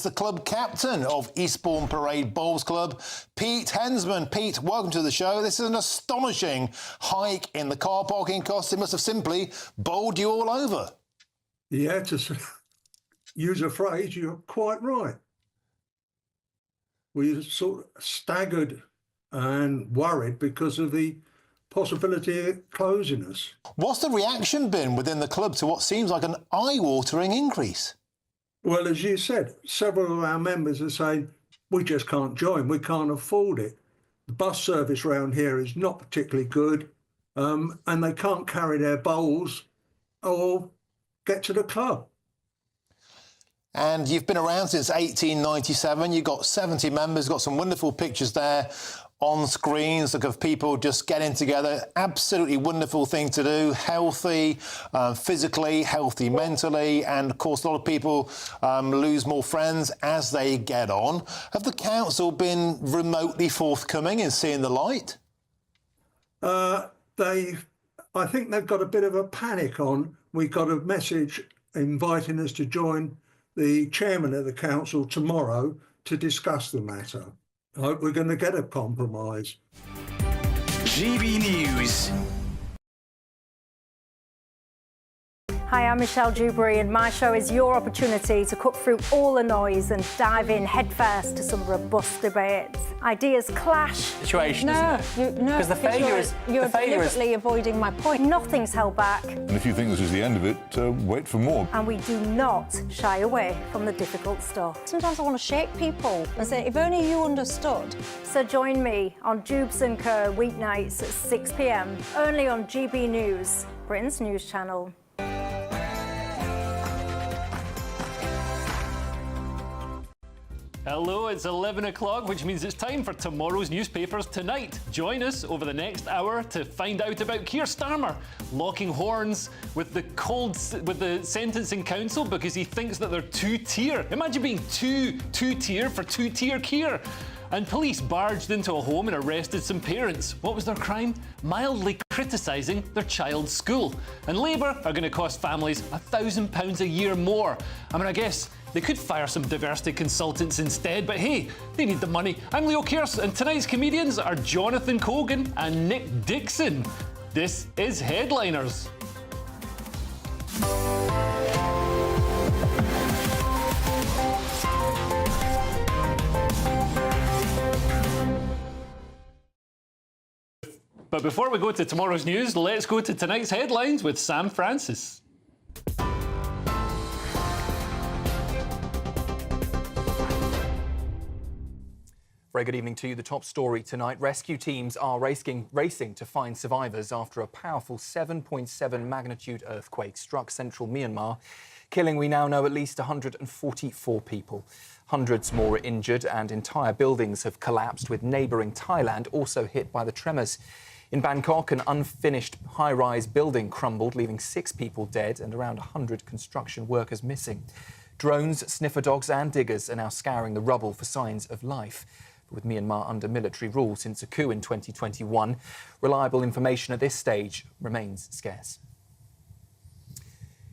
The club captain of Eastbourne Parade Bowls Club, Pete Hensman. Pete, welcome to the show. This is an astonishing hike in the car parking costs. It must have simply bowled you all over. Yeah, to use a phrase, you're quite right. We sort of staggered and worried because of the possibility of closing us. What's the reaction been within the club to what seems like an eye-watering increase? Well, as you said, several of our members are saying, we just can't join, we can't afford it. The bus service around here is not particularly good, and they can't carry their bowls or get to the club. And you've been around since 1897. You've got 70 members, got some wonderful pictures there on screens of people just getting together. Absolutely wonderful thing to do. Healthy physically, healthy mentally, and of course a lot of people lose more friends as they get on. Have the council been remotely forthcoming in seeing the light? I think they've got a bit of a panic on. We got a message inviting us to join the chairman of the council tomorrow to discuss the matter. I hope we're going to get a compromise. GBNews. Hi, I'm Michelle Dewberry, and my show is your opportunity to cut through all the noise and dive in headfirst to some robust debates. Ideas clash. Situation, Because the failure is you're deliberately avoiding my point. Nothing's held back. And if you think this is the end of it, wait for more. And we do not shy away from the difficult stuff. Sometimes I want to shake people and say, if only you understood. So join me on Jubes & Kerr weeknights at 6 p.m, only on GB News, Britain's news channel. Hello, it's 11 o'clock, which means it's time for tomorrow's newspapers tonight. Join us over the next hour to find out about Keir Starmer locking horns with the Sentencing Council because he thinks that they're two-tier. Imagine being two-tier for two-tier Keir. And police barged into a home and arrested some parents. What was their crime? Mildly criticising their child's school. And Labour are going to cost families £1,000 a year more. I mean, I guess they could fire some diversity consultants instead, but hey, they need the money. I'm Leo Kearse, and tonight's comedians are Jonathan Cogan and Nick Dixon. This is Headliners. But before we go to tomorrow's news, let's go to tonight's headlines with Sam Francis. Very good evening to you. The top story tonight. Rescue teams are racing to find survivors after a powerful 7.7 magnitude earthquake struck central Myanmar, killing, we now know, at least 144 people. Hundreds more are injured and entire buildings have collapsed, with neighbouring Thailand also hit by the tremors. In Bangkok, an unfinished high-rise building crumbled, leaving 6 people dead and around 100 construction workers missing. Drones, sniffer dogs and diggers are now scouring the rubble for signs of life. With Myanmar under military rule since a coup in 2021, reliable information at this stage remains scarce.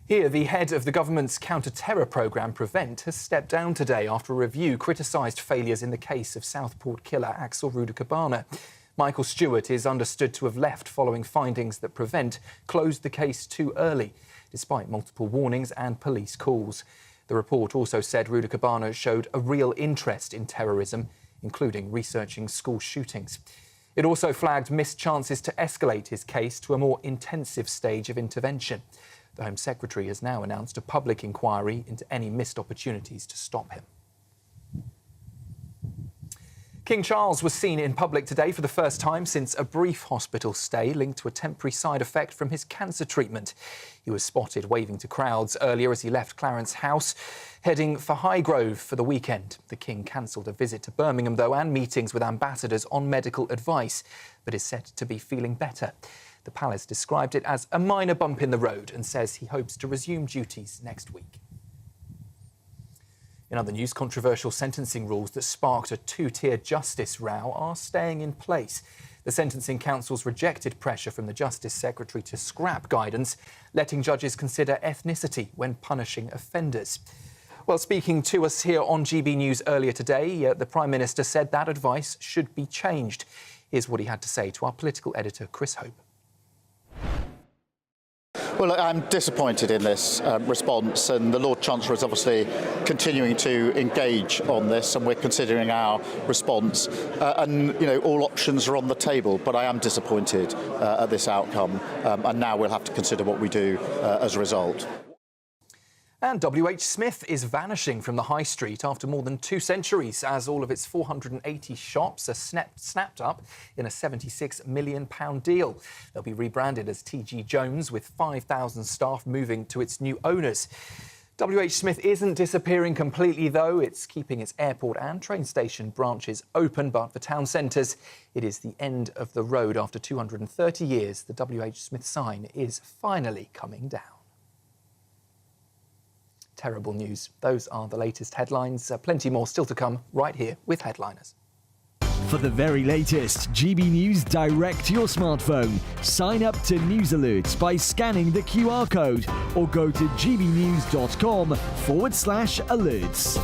Here, the head of the government's counter-terror programme, Prevent, has stepped down today after a review criticised failures in the case of Southport killer Axel Rudakabana. Michael Stewart is understood to have left following findings that Prevent closed the case too early, despite multiple warnings and police calls. The report also said Rudakabana showed a real interest in terrorism, including researching school shootings. It also flagged missed chances to escalate his case to a more intensive stage of intervention. The Home Secretary has now announced a public inquiry into any missed opportunities to stop him. King Charles was seen in public today for the first time since a brief hospital stay linked to a temporary side effect from his cancer treatment. He was spotted waving to crowds earlier as he left Clarence House, heading for Highgrove for the weekend. The King cancelled a visit to Birmingham, though, and meetings with ambassadors on medical advice, but is said to be feeling better. The palace described it as a minor bump in the road and says he hopes to resume duties next week. In other news, controversial sentencing rules that sparked a two-tier justice row are staying in place. The Sentencing Council's rejected pressure from the Justice Secretary to scrap guidance, letting judges consider ethnicity when punishing offenders. Well, speaking to us here on GB News earlier today, the Prime Minister said that advice should be changed. Here's what he had to say to our political editor, Chris Hope. Well, look, I'm disappointed in this response, and the Lord Chancellor is obviously continuing to engage on this, and we're considering our response. And, you know, all options are on the table, but I am disappointed at this outcome, and now we'll have to consider what we do as a result. And WHSmith is vanishing from the high street after more than 2 centuries, as all of its 480 shops are snapped up in a £76 million deal. They'll be rebranded as TG Jones, with 5,000 staff moving to its new owners. WHSmith isn't disappearing completely, though. It's keeping its airport and train station branches open, but for town centres, it is the end of the road. After 230 years, the WHSmith sign is finally coming down. Terrible news. Those are the latest headlines. Plenty more still to come right here with Headliners. For the very latest GB News direct to your smartphone, sign up to News Alerts by scanning the QR code or go to gbnews.com/alerts.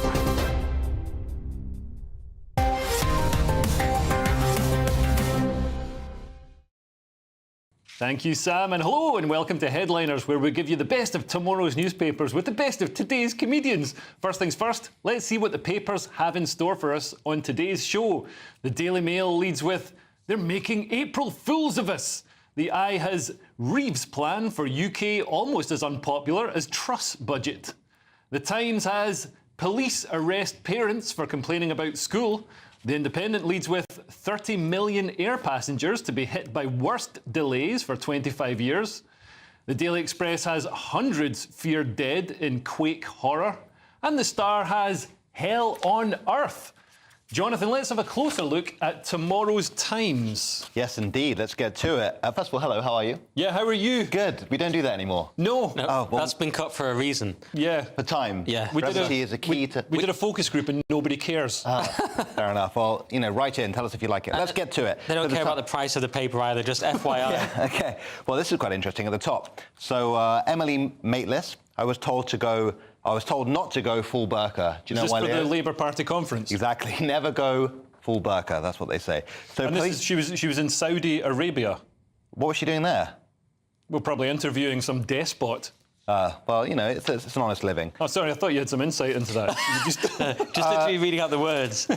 Thank you, Sam, and hello and welcome to Headliners, where we give you the best of tomorrow's newspapers with the best of today's comedians. First things first, let's see what the papers have in store for us on today's show. The Daily Mail leads with, "They're making April fools of us." The Eye has Reeves' plan for UK almost as unpopular as Truss budget. The Times has police arrest parents for complaining about school. The Independent leads with 30 million air passengers to be hit by worst delays for 25 years. The Daily Express has hundreds feared dead in quake horror. And the Star has hell on earth. Jonathan, let's have a closer look at tomorrow's Times. Yes, indeed. Let's get to it. First of all, hello, how are you? Yeah, how are you? Good. We don't do that anymore. No. Oh, well, That's been cut for a reason. Yeah. for time. Yeah. Brevity is a key to... We did a focus group and nobody cares. Fair enough. Well, you know, write in, tell us if you like it. Let's get to it. They don't care about the price of the paper either, just FYI. Yeah, okay. Well, this is quite interesting at the top. So, Emily Maitlis, I was told not to go full burqa. Do you know why? Is this for the Labour Party conference? Exactly. Never go full burqa. That's what they say. So and she was in Saudi Arabia. What was she doing there? We're probably interviewing some despot. Well, you know, it's an honest living. Oh, sorry, I thought you had some insight into that. Just literally reading out the words.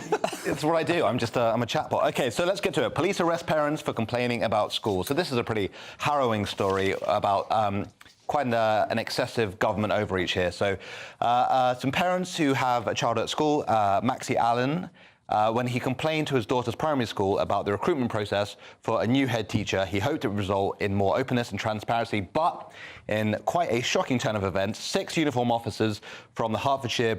It's what I do. I'm a chatbot. Okay, so let's get to it. Police arrest parents for complaining about school. So this is a pretty harrowing story about quite an excessive government overreach here. So some parents who have a child at school, Maxie Allen, when he complained to his daughter's primary school about the recruitment process for a new head teacher, he hoped it would result in more openness and transparency, but in quite a shocking turn of events, 6 uniform officers from the Hertfordshire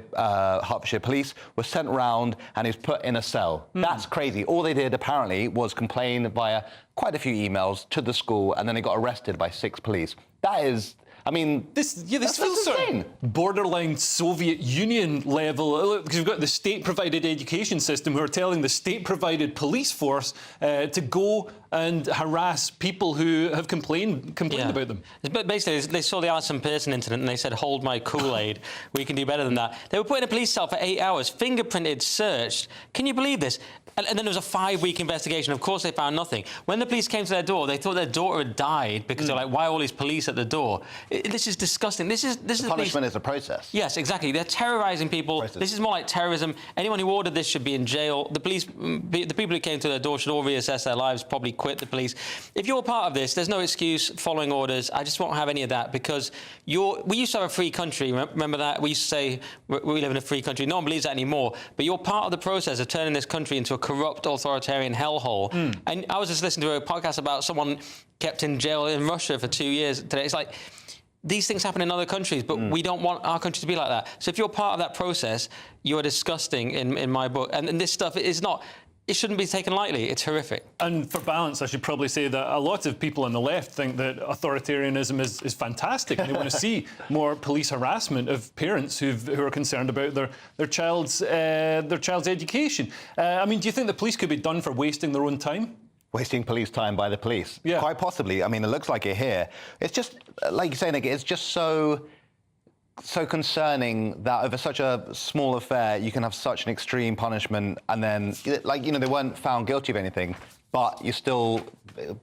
police were sent round and he was put in a cell. That's crazy. All they did, apparently, was complain via quite a few emails to the school, and then they got arrested by 6 police. That is... I mean, this feels sort of borderline Soviet Union level, because we've got the state-provided education system who are telling the state-provided police force to go and harass people who have complained about them. But basically, they saw the Alison Pearson incident and they said, hold my Kool-Aid, we can do better than that. They were put in a police cell for 8 hours, fingerprinted, searched. Can you believe this? And then there was a 5-week investigation. Of course, they found nothing. When the police came to their door, they thought their daughter had died because they're like, why all these police at the door? This is disgusting. This is the punishment is a process. Yes, exactly. They're terrorising people. This is more like terrorism. Anyone who ordered this should be in jail. The police, the people who came to their door should all reassess their lives, probably quit the police. If you're part of this, there's no excuse following orders. I just won't have any of that because we used to have a free country. Remember that? We used to say we live in a free country. No one believes that anymore. But you're part of the process of turning this country into a corrupt authoritarian hellhole. And I was just listening to a podcast about someone kept in jail in Russia for 2 years today. It's like, these things happen in other countries, but we don't want our country to be like that. So if you're part of that process, you're disgusting in my book. And this stuff is not... It shouldn't be taken lightly. It's horrific. And for balance, I should probably say that a lot of people on the left think that authoritarianism is fantastic and they want to see more police harassment of parents who are concerned about their child's education. I mean, do you think the police could be done for wasting their own time? Wasting police time by the police? Yeah. Quite possibly. I mean, it looks like it here. It's just, like you say, Nick, it's just so so concerning that over such a small affair you can have such an extreme punishment, and then, like, you know, they weren't found guilty of anything, but you're still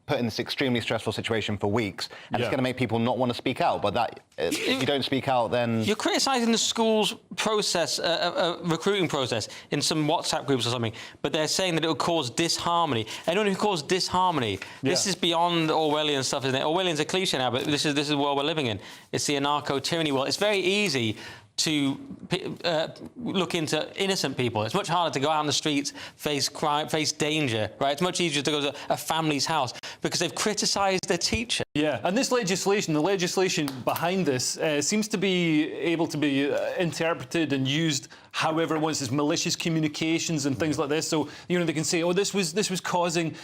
put in this extremely stressful situation for weeks, and it's going to make people not want to speak out. But that, if you don't speak out, then... You're criticising the school's process, recruiting process, in some WhatsApp groups or something, but they're saying that it will cause disharmony. Anyone who causes disharmony, this is beyond Orwellian stuff, isn't it? Orwellian's a cliche now, but this is the world we're living in. It's the anarcho-tyranny world. It's very easy to look into innocent people. It's much harder to go out on the streets, face crime, face danger, right? It's much easier to go to a family's house because they've criticised their teacher. Yeah, and this legislation, the legislation behind this, seems to be able to be interpreted and used however it wants. There's malicious communications and things like this. So, you know, they can say, oh, this was causing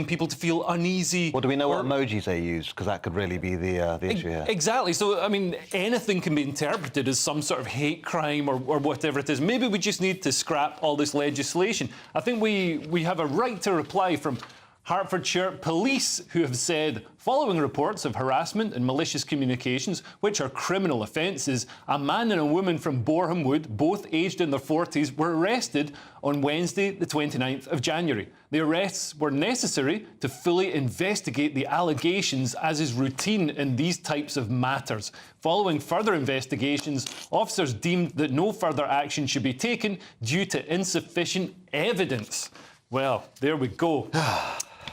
people to feel uneasy. Well, do we know what emojis they use? Because that could really be the issue here. Exactly. So, I mean, anything can be interpreted as some sort of hate crime or whatever it is. Maybe we just need to scrap all this legislation. I think we have a right to reply from Hertfordshire police, who have said, following reports of harassment and malicious communications, which are criminal offences, a man and a woman from Boreham Wood, both aged in their 40s, were arrested on Wednesday, the 29th of January. The arrests were necessary to fully investigate the allegations, as is routine in these types of matters. Following further investigations, officers deemed that no further action should be taken due to insufficient evidence. Well, there we go.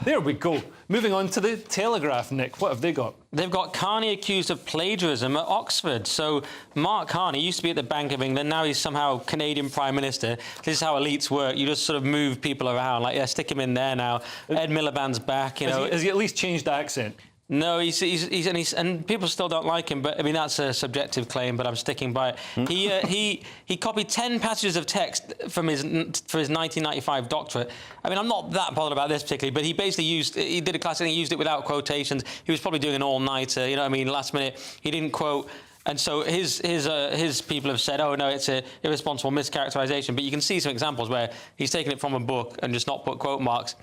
There we go. Moving on to the Telegraph, Nick. What have they got? They've got Carney accused of plagiarism at Oxford. So Mark Carney used to be at the Bank of England. Now he's somehow Canadian Prime Minister. This is how elites work. You just sort of move people around. Like, yeah, stick him in there now. Ed Miliband's back, you know. Has he at least changed accent? No, and people still don't like him, but I mean, that's a subjective claim, but I'm sticking by it. He copied 10 passages of text for his 1995 doctorate. I mean, I'm not that bothered about this particularly, but he basically he did a classic thing, he used it without quotations. He was probably doing an all-nighter, you know what I mean, last minute. He didn't quote. And so his people have said, oh, no, it's an irresponsible mischaracterisation. But you can see some examples where he's taken it from a book and just not put quote marks.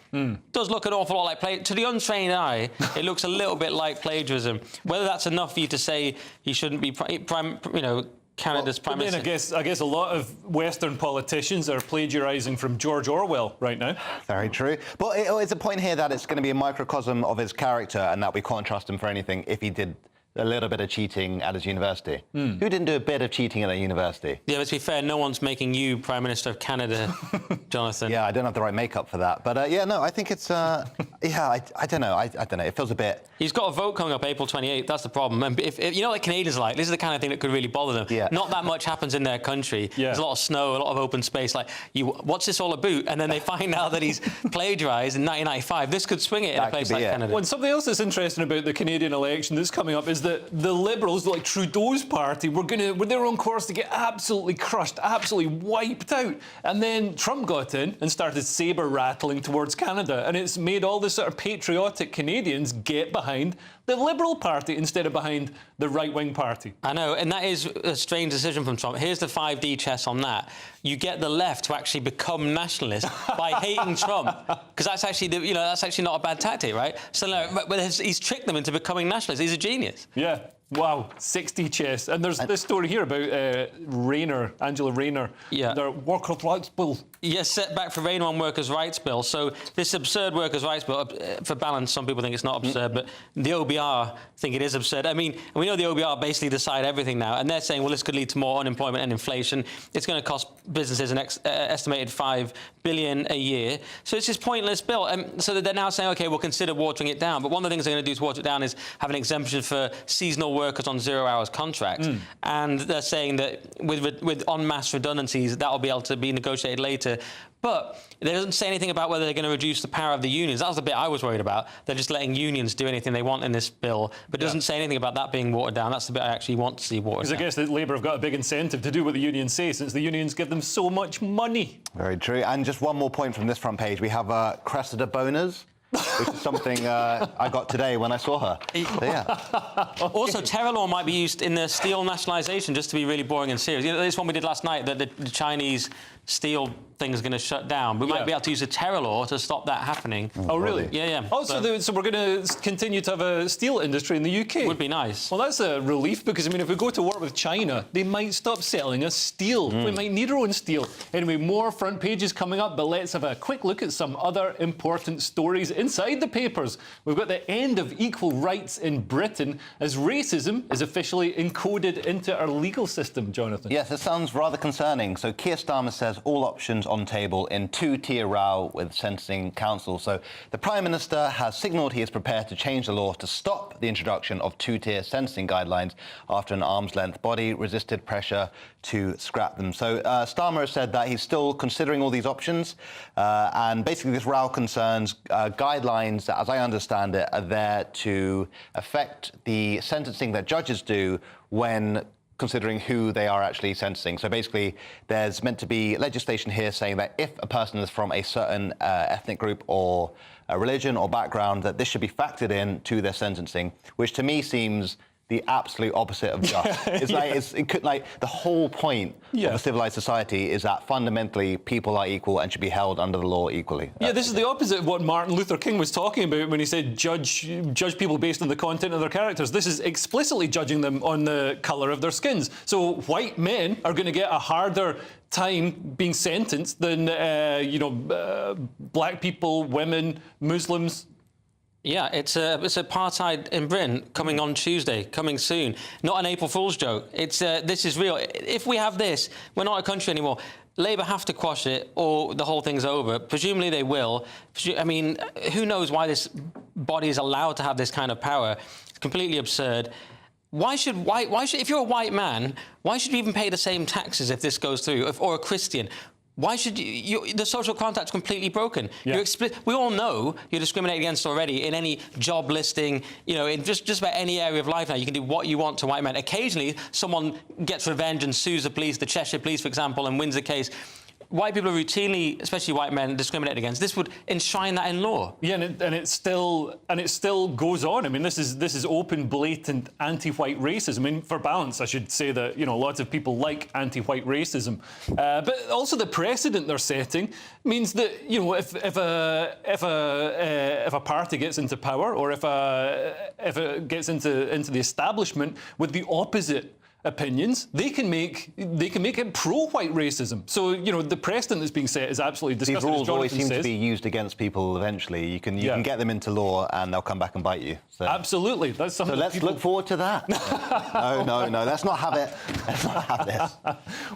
Does look an awful lot like plagiarism. To the untrained eye, it looks a little bit like plagiarism. Whether that's enough for you to say he shouldn't be Canada's Prime Minister. I guess a lot of Western politicians are plagiarising from George Orwell right now. Very true. But it's a point here that it's going to be a microcosm of his character and that we can't trust him for anything if he did a little bit of cheating at his university. Who didn't do a bit of cheating at their university? Yeah, but to be fair, no one's making you Prime Minister of Canada, Jonathan. Yeah, I don't have the right makeup for that. But yeah, no, I think it's, I don't know. I don't know. It feels a bit... He's got a vote coming up April 28th. That's the problem. And if you know what Canadians are like, this is the kind of thing that could really bother them. Yeah. Not that much happens in their country. Yeah. There's a lot of snow, a lot of open space. Like, what's this all about? And then they find out that he's plagiarised in 1995. This could swing it in a place like Canada. Well, something else that's interesting about the Canadian election that's coming up is that the Liberals, like Trudeau's party, were their own course to get absolutely crushed, absolutely wiped out. And then Trump got in and started sabre rattling towards Canada, and it's made all the sort of patriotic Canadians get behind the Liberal Party instead of behind the right-wing party. I know, and that is a strange decision from Trump. Here's the 5D chess on that. You get the left to actually become nationalist by hating Trump, because that's actually that's actually not a bad tactic, right? So but he's tricked them into becoming nationalists. He's a genius. Yeah. Wow, 60 chess. And there's this story here about Angela Rayner, their workers' rights bill. Yes, setback for Rayner on workers' rights bill. So this absurd workers' rights bill, for balance, some people think it's not absurd, but the OBR think it is absurd. I mean, we know the OBR basically decide everything now, and they're saying, well, this could lead to more unemployment and inflation. It's going to cost businesses an estimated $5 billion a year. So it's this pointless bill. So that they're now saying, OK, we'll consider watering it down. But one of the things they're going to do to water it down is have an exemption for seasonal workers on 0-hours contracts. And they're saying that with en masse redundancies, that'll be able to be negotiated later. But it doesn't say anything about whether they're going to reduce the power of the unions. That was the bit I was worried about. They're just letting unions do anything they want in this bill, but it doesn't say anything about that being watered down. That's the bit I actually want to see watered down. Because I guess that Labour have got a big incentive to do what the unions say, since the unions give them so much money. Very true. And just one more point from this front page. We have Cressida boners, which is something I got today when I saw her. So, yeah. Also, terror law might be used in the steel nationalisation, just to be really boring and serious. You know, this one we did last night, that the Chinese steel thing's going to shut down. We might be able to use a terror law to stop that happening. Oh, really? Yeah. Oh, so we're going to continue to have a steel industry in the UK? Would be nice. Well, that's a relief, because, I mean, if we go to war with China, they might stop selling us steel. We might need our own steel. Anyway, more front pages coming up, but let's have a quick look at some other important stories inside the papers. We've got the end of equal rights in Britain as racism is officially encoded into our legal system, Jonathan. Yes, it sounds rather concerning. So Keir Starmer says all options on table in two-tier row with Sentencing Council. So the Prime Minister has signalled he is prepared to change the law to stop the introduction of two-tier sentencing guidelines after an arm's-length body resisted pressure to scrap them. So Starmer has said that he's still considering all these options, and basically this row concerns guidelines that, as I understand it, are there to affect the sentencing that judges do when considering who they are actually sentencing. So basically, there's meant to be legislation here saying that if a person is from a certain ethnic group or a religion or background, that this should be factored in to their sentencing, which to me seems the absolute opposite of just. It's like the whole point of a civilized society is that fundamentally people are equal and should be held under the law equally. Yeah, this is the opposite of what Martin Luther King was talking about when he said judge people based on the content of their characters. This is explicitly judging them on the colour of their skins. So white men are going to get a harder time being sentenced than black people, women, Muslims. Yeah, it's apartheid in Britain coming on Tuesday, coming soon. Not an April Fool's joke. This is real. If we have this, we're not a country anymore. Labour have to quash it or the whole thing's over. Presumably they will. I mean, who knows why this body is allowed to have this kind of power? It's completely absurd. Why should if you're a white man, why should you even pay the same taxes if this goes through, or a Christian? Why should the social contract's completely broken? Yeah. We all know you're discriminated against already in any job listing, in just about any area of life now. You can do what you want to white men. Occasionally, someone gets revenge and sues the police, the Cheshire Police, for example, and wins a case. White people are routinely, especially white men, discriminated against. This would enshrine that in law. Yeah, and it still goes on. I mean, this is open, blatant anti-white racism. I mean, for balance, I should say that lots of people like anti-white racism, but also the precedent they're setting means that if a party gets into power, or if it gets into the establishment with the opposite opinions, they can make it pro-white racism. So the precedent that's being set is absolutely disgusting. These rules always seem to be used against people eventually. You can get them into law and they'll come back and bite you. So. Absolutely, that's something. So let's look forward to that. No, let's not have it. Let's not have this.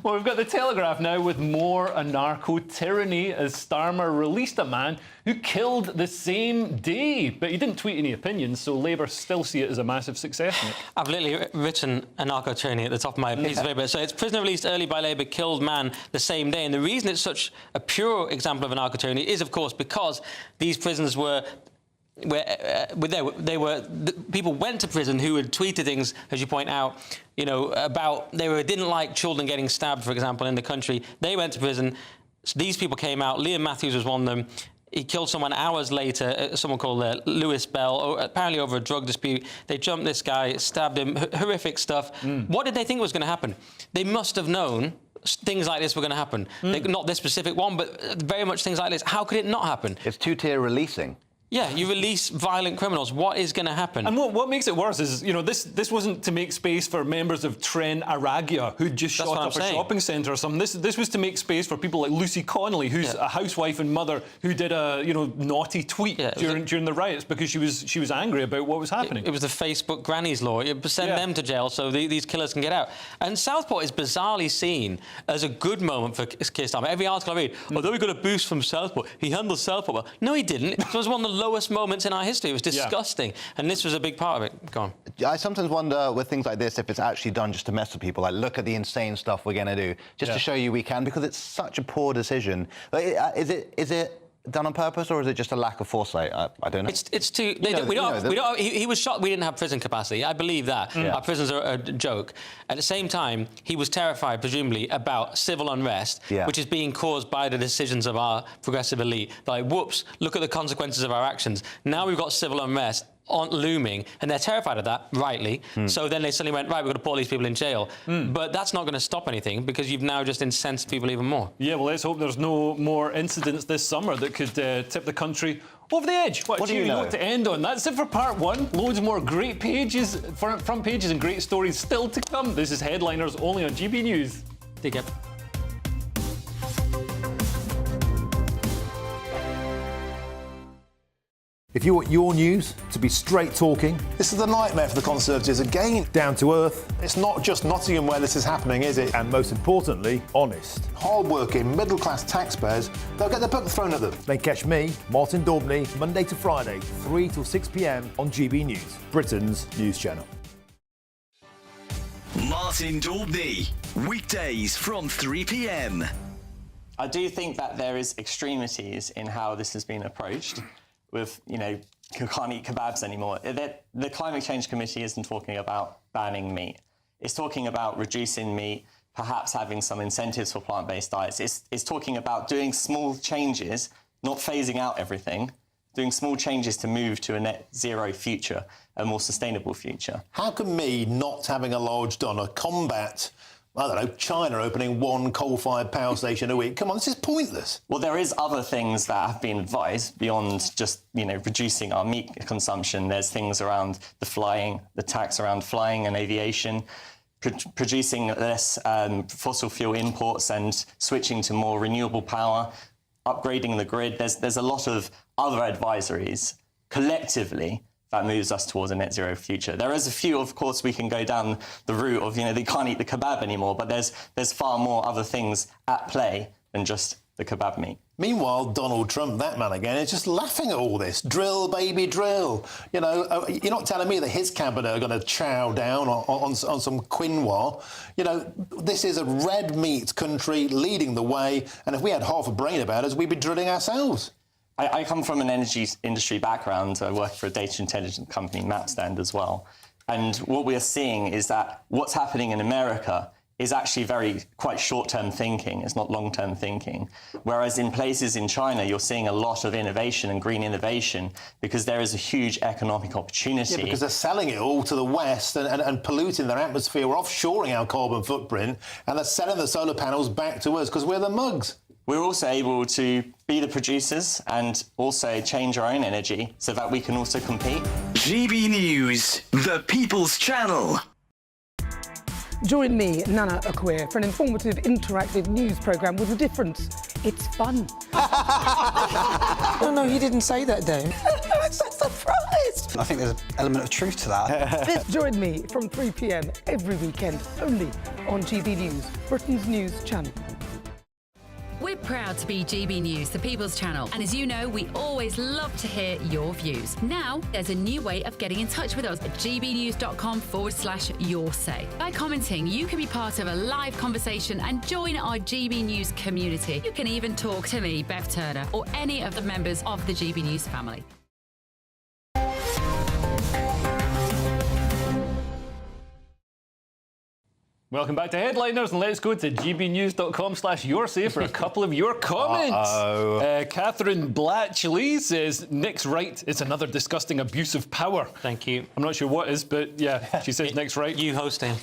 Well, we've got the Telegraph now with more anarcho-tyranny as Starmer released a man who killed the same day, but he didn't tweet any opinions, so Labour still see it as a massive success. I've literally written anarcho-tyranny at the top of my piece of paper. So it's prisoner released early by Labour, killed man the same day. And the reason it's such a pure example of anarcho-tyranny is, of course, because these prisoners people went to prison who had tweeted things, as you point out, about didn't like children getting stabbed, for example, in the country. They went to prison. So these people came out. Liam Matthews was one of them. He killed someone hours later, someone called Lewis Bell, apparently over a drug dispute. They jumped this guy, stabbed him, horrific stuff. What did they think was going to happen? They must have known things like this were going to happen. Not this specific one, but very much things like this. How could it not happen? It's two-tier releasing. Yeah, you release violent criminals. What is going to happen? And what makes it worse is, this wasn't to make space for members of Tren Aragia who'd just shot up a shopping centre or something. This was to make space for people like Lucy Connolly, who's a housewife and mother who did a naughty tweet during the riots because she was angry about what was happening. It was the Facebook grannies law. You send them to jail so these killers can get out. And Southport is bizarrely seen as a good moment for Keir Starmer. Every article I read, although we got a boost from Southport, he handled Southport well. No, he didn't. It was one of the lowest moments in our history. It was disgusting. And this was a big part of it. Go on. I sometimes wonder with things like this if it's actually done just to mess with people. Like, look at the insane stuff we're going to do just to show you we can, because it's such a poor decision. Is it done on purpose, or is it just a lack of foresight? I don't know. It's too. He was shocked we didn't have prison capacity. I believe that. Our prisons are a joke. At the same time, he was terrified, presumably, about civil unrest, which is being caused by the decisions of our progressive elite. Like, whoops, look at the consequences of our actions. Now we've got civil unrest. looming, and they're terrified of that, rightly. So then they suddenly went, right, we've got to put all these people in jail. But that's not going to stop anything, because you've now just incensed people even more. Yeah, well, let's hope there's no more incidents this summer that could tip the country over the edge. What do you know? To end on. That's it for part one. Loads more great pages, front pages and great stories still to come. This is Headliners only on GB News. Take care. If you want your news to be straight talking, this is a nightmare for the Conservatives again. Down to earth. It's not just Nottingham where this is happening, is it? And most importantly, honest. Hard-working, middle-class taxpayers, they'll get their book thrown at them. Then catch me, Martin Daubney, Monday to Friday, 3 till 6 p.m. on GB News, Britain's news channel. Martin Daubney, weekdays from 3 p.m. I do think that there is extremities in how this has been approached. With, you know, you can't eat kebabs anymore. The Climate Change Committee isn't talking about banning meat. It's talking about reducing meat, perhaps having some incentives for plant-based diets. It's talking about doing small changes, not phasing out everything, doing small changes to move to a net zero future, a more sustainable future. How can me not having a large dollar combat, I don't know, China opening one coal-fired power station a week? Come on, this is pointless. Well, there is other things that have been advised beyond just, you know, reducing our meat consumption. There's things around the tax around flying and aviation, producing less fossil fuel imports and switching to more renewable power, upgrading the grid. There's a lot of other advisories collectively that moves us towards a net zero future. There is a few, of course, we can go down the route of, you know, they can't eat the kebab anymore, but there's far more other things at play than just the kebab meat. Meanwhile, Donald Trump, that man again, is just laughing at all this. Drill, baby, drill. You know, you're not telling me that his cabinet are going to chow down on some quinoa. You know, this is a red meat country leading the way, and if we had half a brain about us, we'd be drilling ourselves. I come from an energy industry background. I work for a data intelligence company, Mapstand, as well. And what we are seeing is that what's happening in America is actually quite short-term thinking. It's not long-term thinking. Whereas in places in China, you're seeing a lot of innovation and green innovation because there is a huge economic opportunity. Yeah, because they're selling it all to the West and polluting their atmosphere. We're offshoring our carbon footprint, and they're selling the solar panels back to us because we're the mugs. We're also able to be the producers and also change our own energy so that we can also compete. GB News, the People's Channel. Join me, Nana Akwe, for an informative, interactive news programme with a difference. It's fun. No, he didn't say that, Dave. I'm so surprised. I think there's an element of truth to that. Join me from 3 p.m. every weekend, only on GB News, Britain's news channel. We're proud to be GB News, the People's Channel. And as you know, we always love to hear your views. Now, there's a new way of getting in touch with us at gbnews.com/yoursay. By commenting, you can be part of a live conversation and join our GB News community. You can even talk to me, Bev Turner, or any of the members of the GB News family. Welcome back to Headliners, and let's go to gbnews.com/yoursay for a couple of your comments. Catherine Blatchley says, Nick's right. It's another disgusting abuse of power. Thank you. I'm not sure what is, but yeah, she says Nick's right. You hosting.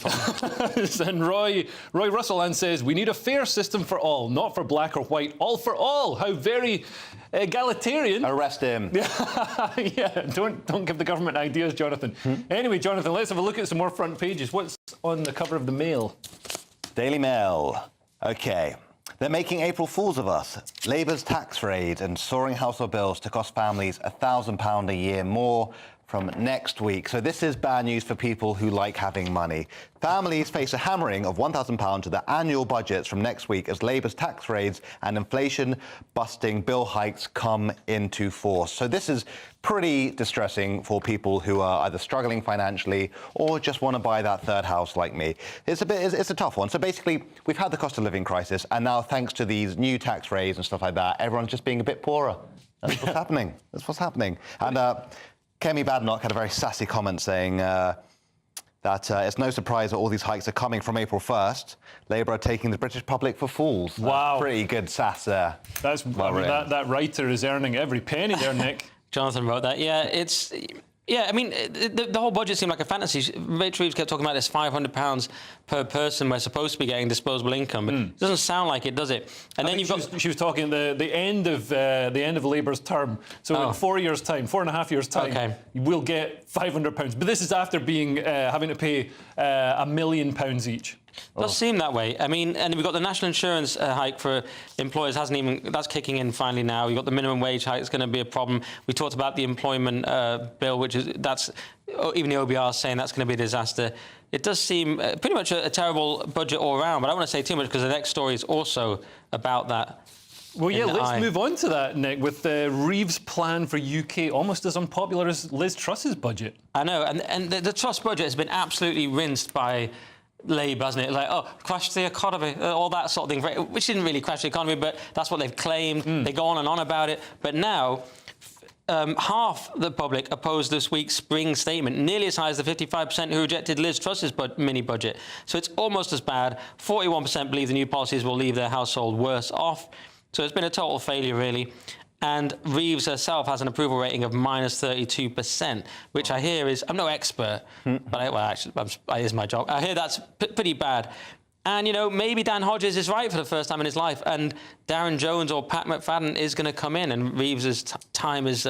And Roy Russell says, we need a fair system for all, not for black or white, all for all. How very egalitarian. Arrest him. Yeah, don't give the government ideas, Jonathan. Anyway, Jonathan, let's have a look at some more front pages. What's on the cover of the Mail? Daily Mail. OK. They're making April Fools of us. Labour's tax raid and soaring household bills to cost families £1,000 a year more from next week. So this is bad news for people who like having money. Families face a hammering of £1,000 to their annual budgets from next week as Labour's tax raids and inflation-busting bill hikes come into force. So this is pretty distressing for people who are either struggling financially or just want to buy that third house like me. It's a tough one. So basically, we've had the cost of living crisis, and now thanks to these new tax raids and stuff like that, everyone's just being a bit poorer. That's what's happening. That's what's happening. And Kemi Badenoch had a very sassy comment saying that it's no surprise that all these hikes are coming from April 1st. Labour are taking the British public for fools. Wow. That's pretty good sass there. That writer is earning every penny there, Nick. Jonathan wrote that. Yeah, Yeah, I mean, the whole budget seemed like a fantasy. Rachel Reeves kept talking about this £500 per person we're supposed to be getting disposable income, but it doesn't sound like it, does it? And then she was talking the end of Labour's term. So in 4 years' time, 4.5 years' time, we'll get £500. But this is after being having to pay £1 million each. Does seem that way. I mean, and we've got the national insurance hike for employers that's kicking in finally now. We've got the minimum wage hike. It's going to be a problem. We talked about the employment bill, that's even the OBR is saying that's going to be a disaster. It does seem pretty much a terrible budget all around. But I don't want to say too much because the next story is also about that. Well, yeah, let's move on to that, Nick, with Reeves' plan for UK, almost as unpopular as Liz Truss's budget. I know, and the Truss budget has been absolutely rinsed by Labour, hasn't it? Like, crash the economy, all that sort of thing, which didn't really crash the economy, but that's what they've claimed. They go on and on about it. But now, half the public opposed this week's spring statement, nearly as high as the 55% who rejected Liz Truss's mini-budget. So it's almost as bad. 41% believe the new policies will leave their household worse off. So it's been a total failure, really. And Reeves herself has an approval rating of -32%, which I hear is... I'm no expert, but actually, it is my job. I hear that's pretty bad. And, you know, maybe Dan Hodges is right for the first time in his life, and Darren Jones or Pat McFadden is going to come in, and Reeves's time is...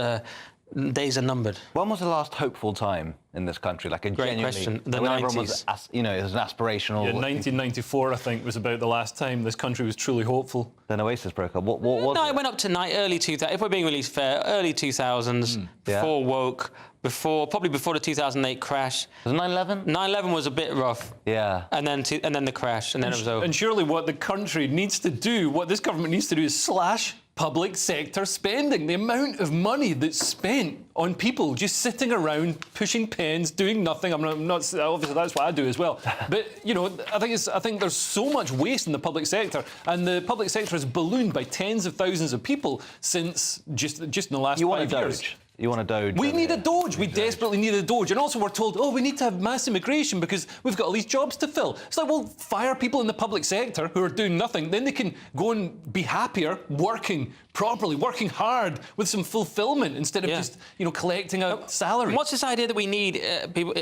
days are numbered. When was the last hopeful time in this country? Like a great genuinely, question. The when 90s. everyone was, it was an aspirational. Yeah, 1994, I think, was about the last time this country was truly hopeful. Then Oasis broke up. What was it went up to early 2000s. If we're being really fair, early 2000s, before woke, probably before the 2008 crash. Was it 9/11? 9/11 was a bit rough. Yeah. And then the crash, and then it was over. And surely what the country needs to do, what this government needs to do, is slash public sector spending. The amount of money that's spent on people just sitting around, pushing pens, doing nothing. I'm not obviously that's what I do as well. But you know, I think there's so much waste in the public sector, and the public sector has ballooned by tens of thousands of people since just in the last 5 years. You want a Doge? We need a Doge. We desperately need a Doge. And also we're told, we need to have mass immigration because we've got all these jobs to fill. It's like, well, fire people in the public sector who are doing nothing. Then they can go and be happier working properly, working hard with some fulfilment instead of just, collecting a salary. What's this idea that we need people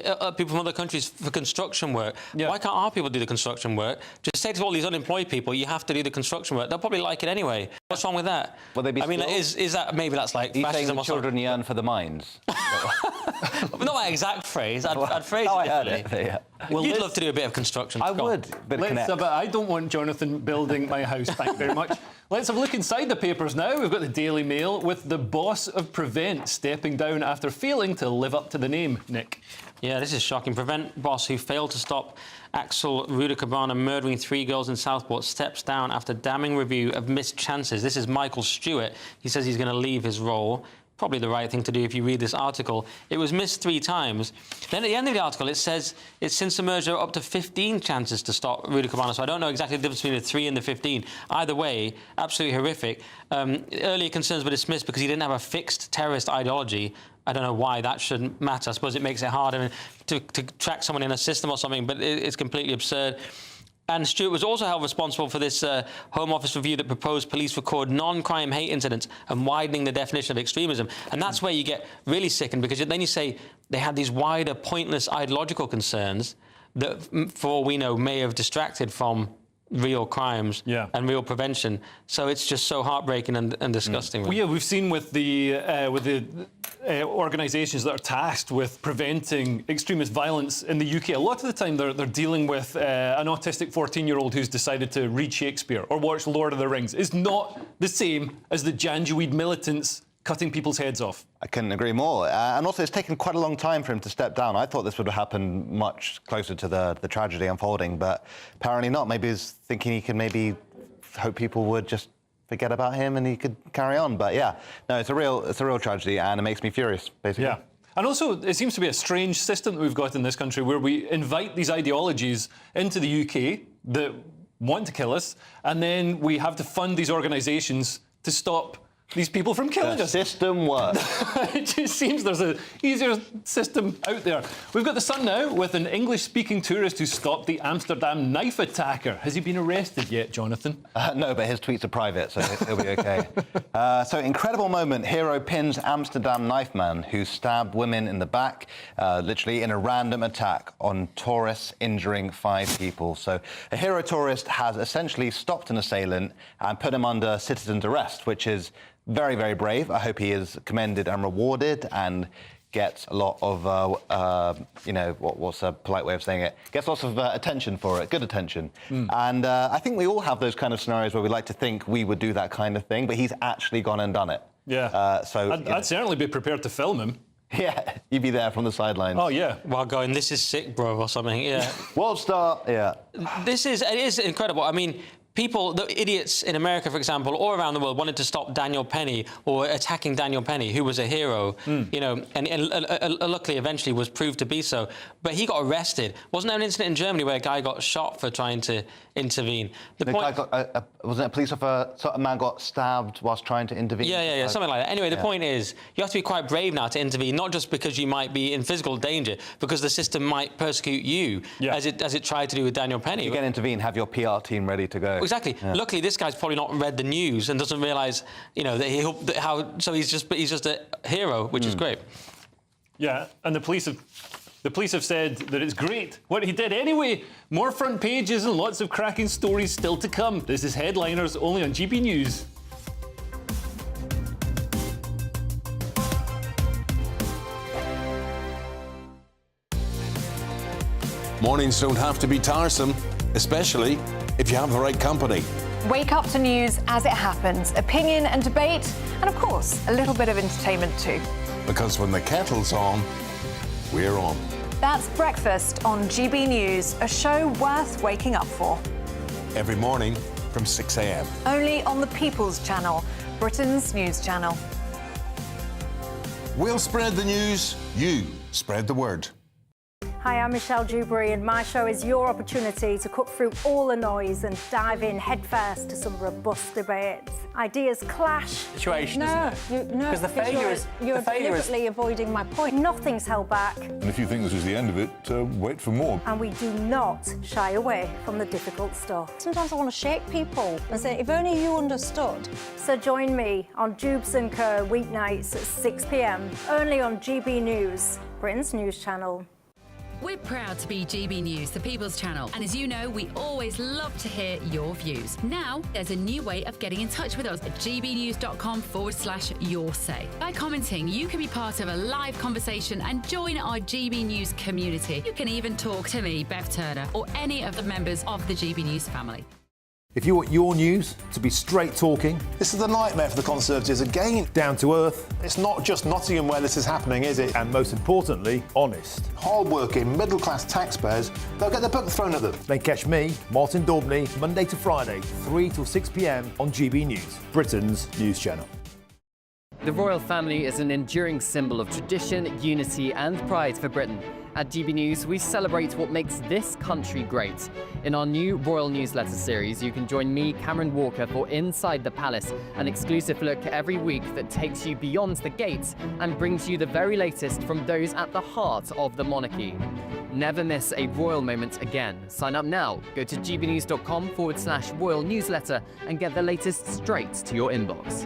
from other countries for construction work? Yeah. Why can't our people do the construction work? Just say to all these unemployed people, you have to do the construction work. They'll probably like it anyway. What's wrong with that? Will they be is that maybe that's like fascism? You saying the children yearn for the mines? Not my exact phrase. I'd phrase it differently. Yeah. Well, you'd love to do a bit of construction. I would. But I don't want Jonathan building my house. Thank you very much. Let's have a look inside the papers now. We've got the Daily Mail with the boss of Prevent stepping down after failing to live up to the name. Nick. Yeah, this is shocking. Prevent boss who failed to stop Axel Rudakabana murdering 3 girls in Southport steps down after damning review of missed chances. This is Michael Stewart. He says he's going to leave his role. Probably the right thing to do if you read this article. It was missed 3 times. Then at the end of the article, it says it's since the merger up to 15 chances to stop Rudakabana. So I don't know exactly the difference between the 3 and the 15. Either way, absolutely horrific. Earlier concerns were dismissed because he didn't have a fixed terrorist ideology. I don't know why that shouldn't matter. I suppose it makes it harder to track someone in a system or something, but it's completely absurd. And Stewart was also held responsible for this Home Office review that proposed police record non-crime hate incidents and widening the definition of extremism. And that's where you get really sickened, because then you say they had these wider, pointless ideological concerns that, for all we know, may have distracted from real crimes and real prevention. So it's just so heartbreaking and disgusting. Well, yeah, we've seen with the organisations that are tasked with preventing extremist violence in the UK, a lot of the time they're dealing with an autistic 14-year-old who's decided to read Shakespeare or watch Lord of the Rings. It's not the same as the Janjaweed militants cutting people's heads off. I couldn't agree more. And also, it's taken quite a long time for him to step down. I thought this would have happened much closer to the tragedy unfolding, but apparently not. Maybe he's thinking he could maybe hope people would just forget about him and he could carry on. But yeah, no, it's a real tragedy, and it makes me furious, basically. Yeah. And also, it seems to be a strange system that we've got in this country where we invite these ideologies into the UK that want to kill us, and then we have to fund these organisations to stop these people from killing us. System works. It just seems there's an easier system out there. We've got the Sun now with an English-speaking tourist who stopped the Amsterdam knife attacker. Has he been arrested yet, Jonathan? No, but his tweets are private, so he'll be OK. So, incredible moment. Hero pins Amsterdam knife man who stabbed women in the back, literally in a random attack on tourists, injuring 5 people. So, a hero tourist has essentially stopped an assailant and put him under citizen's arrest, which is very, very brave. I hope he is commended and rewarded and gets a lot of, you know, what's a polite way of saying it? Gets lots of attention for it, good attention. And I think we all have those kind of scenarios where we like to think we would do that kind of thing, but he's actually gone and done it. Yeah. So I'd certainly be prepared to film him. Yeah, you'd be there from the sidelines. Oh, yeah. While going, this is sick, bro, or something, yeah. World star, yeah. It is incredible. I mean, people, the idiots in America, for example, or around the world, wanted to stop Daniel Penny or attacking Daniel Penny, who was a hero, you know, and luckily eventually was proved to be so. But he got arrested. Wasn't there an incident in Germany where a guy got shot for trying to intervene? Wasn't it a police officer? A man got stabbed whilst trying to intervene? Yeah, something like that. Anyway, the point is, you have to be quite brave now to intervene, not just because you might be in physical danger, because the system might persecute you, as it tried to do with Daniel Penny. You can intervene, have your PR team ready to go. Exactly. Yeah. Luckily, this guy's probably not read the news and doesn't realise, you know, so he's just a hero, which is great. Yeah, and the police have said that it's great what he did anyway. More front pages and lots of cracking stories still to come. This is Headliners, only on GB News. Mornings don't have to be tiresome, especially if you have the right company. Wake up to news as it happens, opinion and debate, and of course, a little bit of entertainment too. Because when the kettle's on, we're on. That's Breakfast on GB News, a show worth waking up for. Every morning from 6 a.m. Only on the People's Channel, Britain's news channel. We'll spread the news, you spread the word. Hi, I'm Michelle Dewberry, and my show is your opportunity to cut through all the noise and dive in headfirst to some robust debates. Ideas clash. Situation, because the failure is you're deliberately avoiding my point. Nothing's held back. And if you think this is the end of it, wait for more. And we do not shy away from the difficult stuff. Sometimes I want to shake people and say, if only you understood. So join me on Dubes & Co. weeknights at 6 p.m, only on GB News, Britain's news channel. We're proud to be GB News, the People's Channel. And as you know, we always love to hear your views. Now, there's a new way of getting in touch with us at gbnews.com/your say. By commenting, you can be part of a live conversation and join our GB News community. You can even talk to me, Bev Turner, or any of the members of the GB News family. If you want your news to be straight talking, this is the nightmare for the Conservatives again. Down to earth. It's not just Nottingham where this is happening, is it? And most importantly, honest. Hard-working, middle-class taxpayers, they'll get their book thrown at them. Then catch me, Martin Daubney, Monday to Friday, 3 till 6 p.m. on GB News, Britain's news channel. The royal family is an enduring symbol of tradition, unity and pride for Britain. At GB News, we celebrate what makes this country great. In our new Royal Newsletter series, you can join me, Cameron Walker, for Inside the Palace, an exclusive look every week that takes you beyond the gates and brings you the very latest from those at the heart of the monarchy. Never miss a royal moment again. Sign up now. Go to gbnews.com/royal newsletter and get the latest straight to your inbox.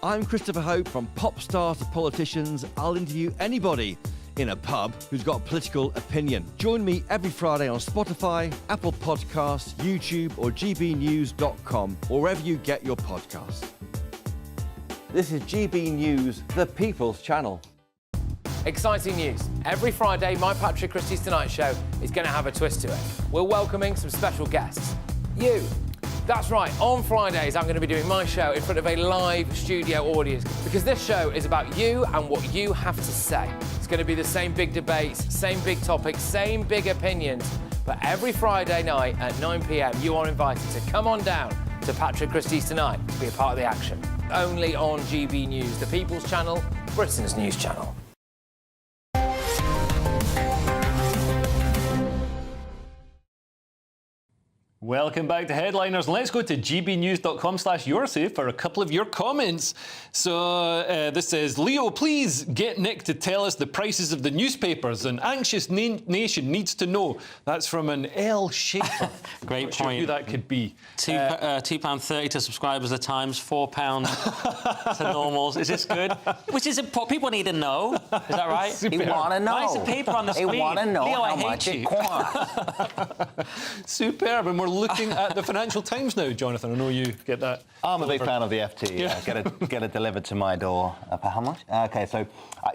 I'm Christopher Hope. From pop stars to politicians, I'll interview anybody in a pub who's got a political opinion. Join me every Friday on Spotify, Apple Podcasts, YouTube or gbnews.com, or wherever you get your podcasts. This is GB News, the People's Channel. Exciting news. Every Friday, my Patrick Christie's Tonight Show is going to have a twist to it. We're welcoming some special guests. You. That's right, on Fridays I'm going to be doing my show in front of a live studio audience because this show is about you and what you have to say. It's going to be the same big debates, same big topics, same big opinions, but every Friday night at 9 p.m. you are invited to come on down to Patrick Christie's Tonight to be a part of the action. Only on GB News, the People's Channel, Britain's news channel. Welcome back to Headliners. Let's go to gbnews.com/YourSafe for a couple of your comments. So this says, Leo, please get Nick to tell us the prices of the newspapers. An anxious nation needs to know. That's from an L. Schaefer. Great Not point. Sure who that could be. £2.30 to subscribers at Times, £4 to normals. Is this good? Which is important. People need to know. Is that right? You want to know. Why is the paper on the screen? They want to know Leo, how I hate much you. it costs. Superb. And we're looking at the Financial Times now, Jonathan. I know you get that. I'm a big fan of the FT. Yeah. Get it delivered to my door. For how much? Okay, so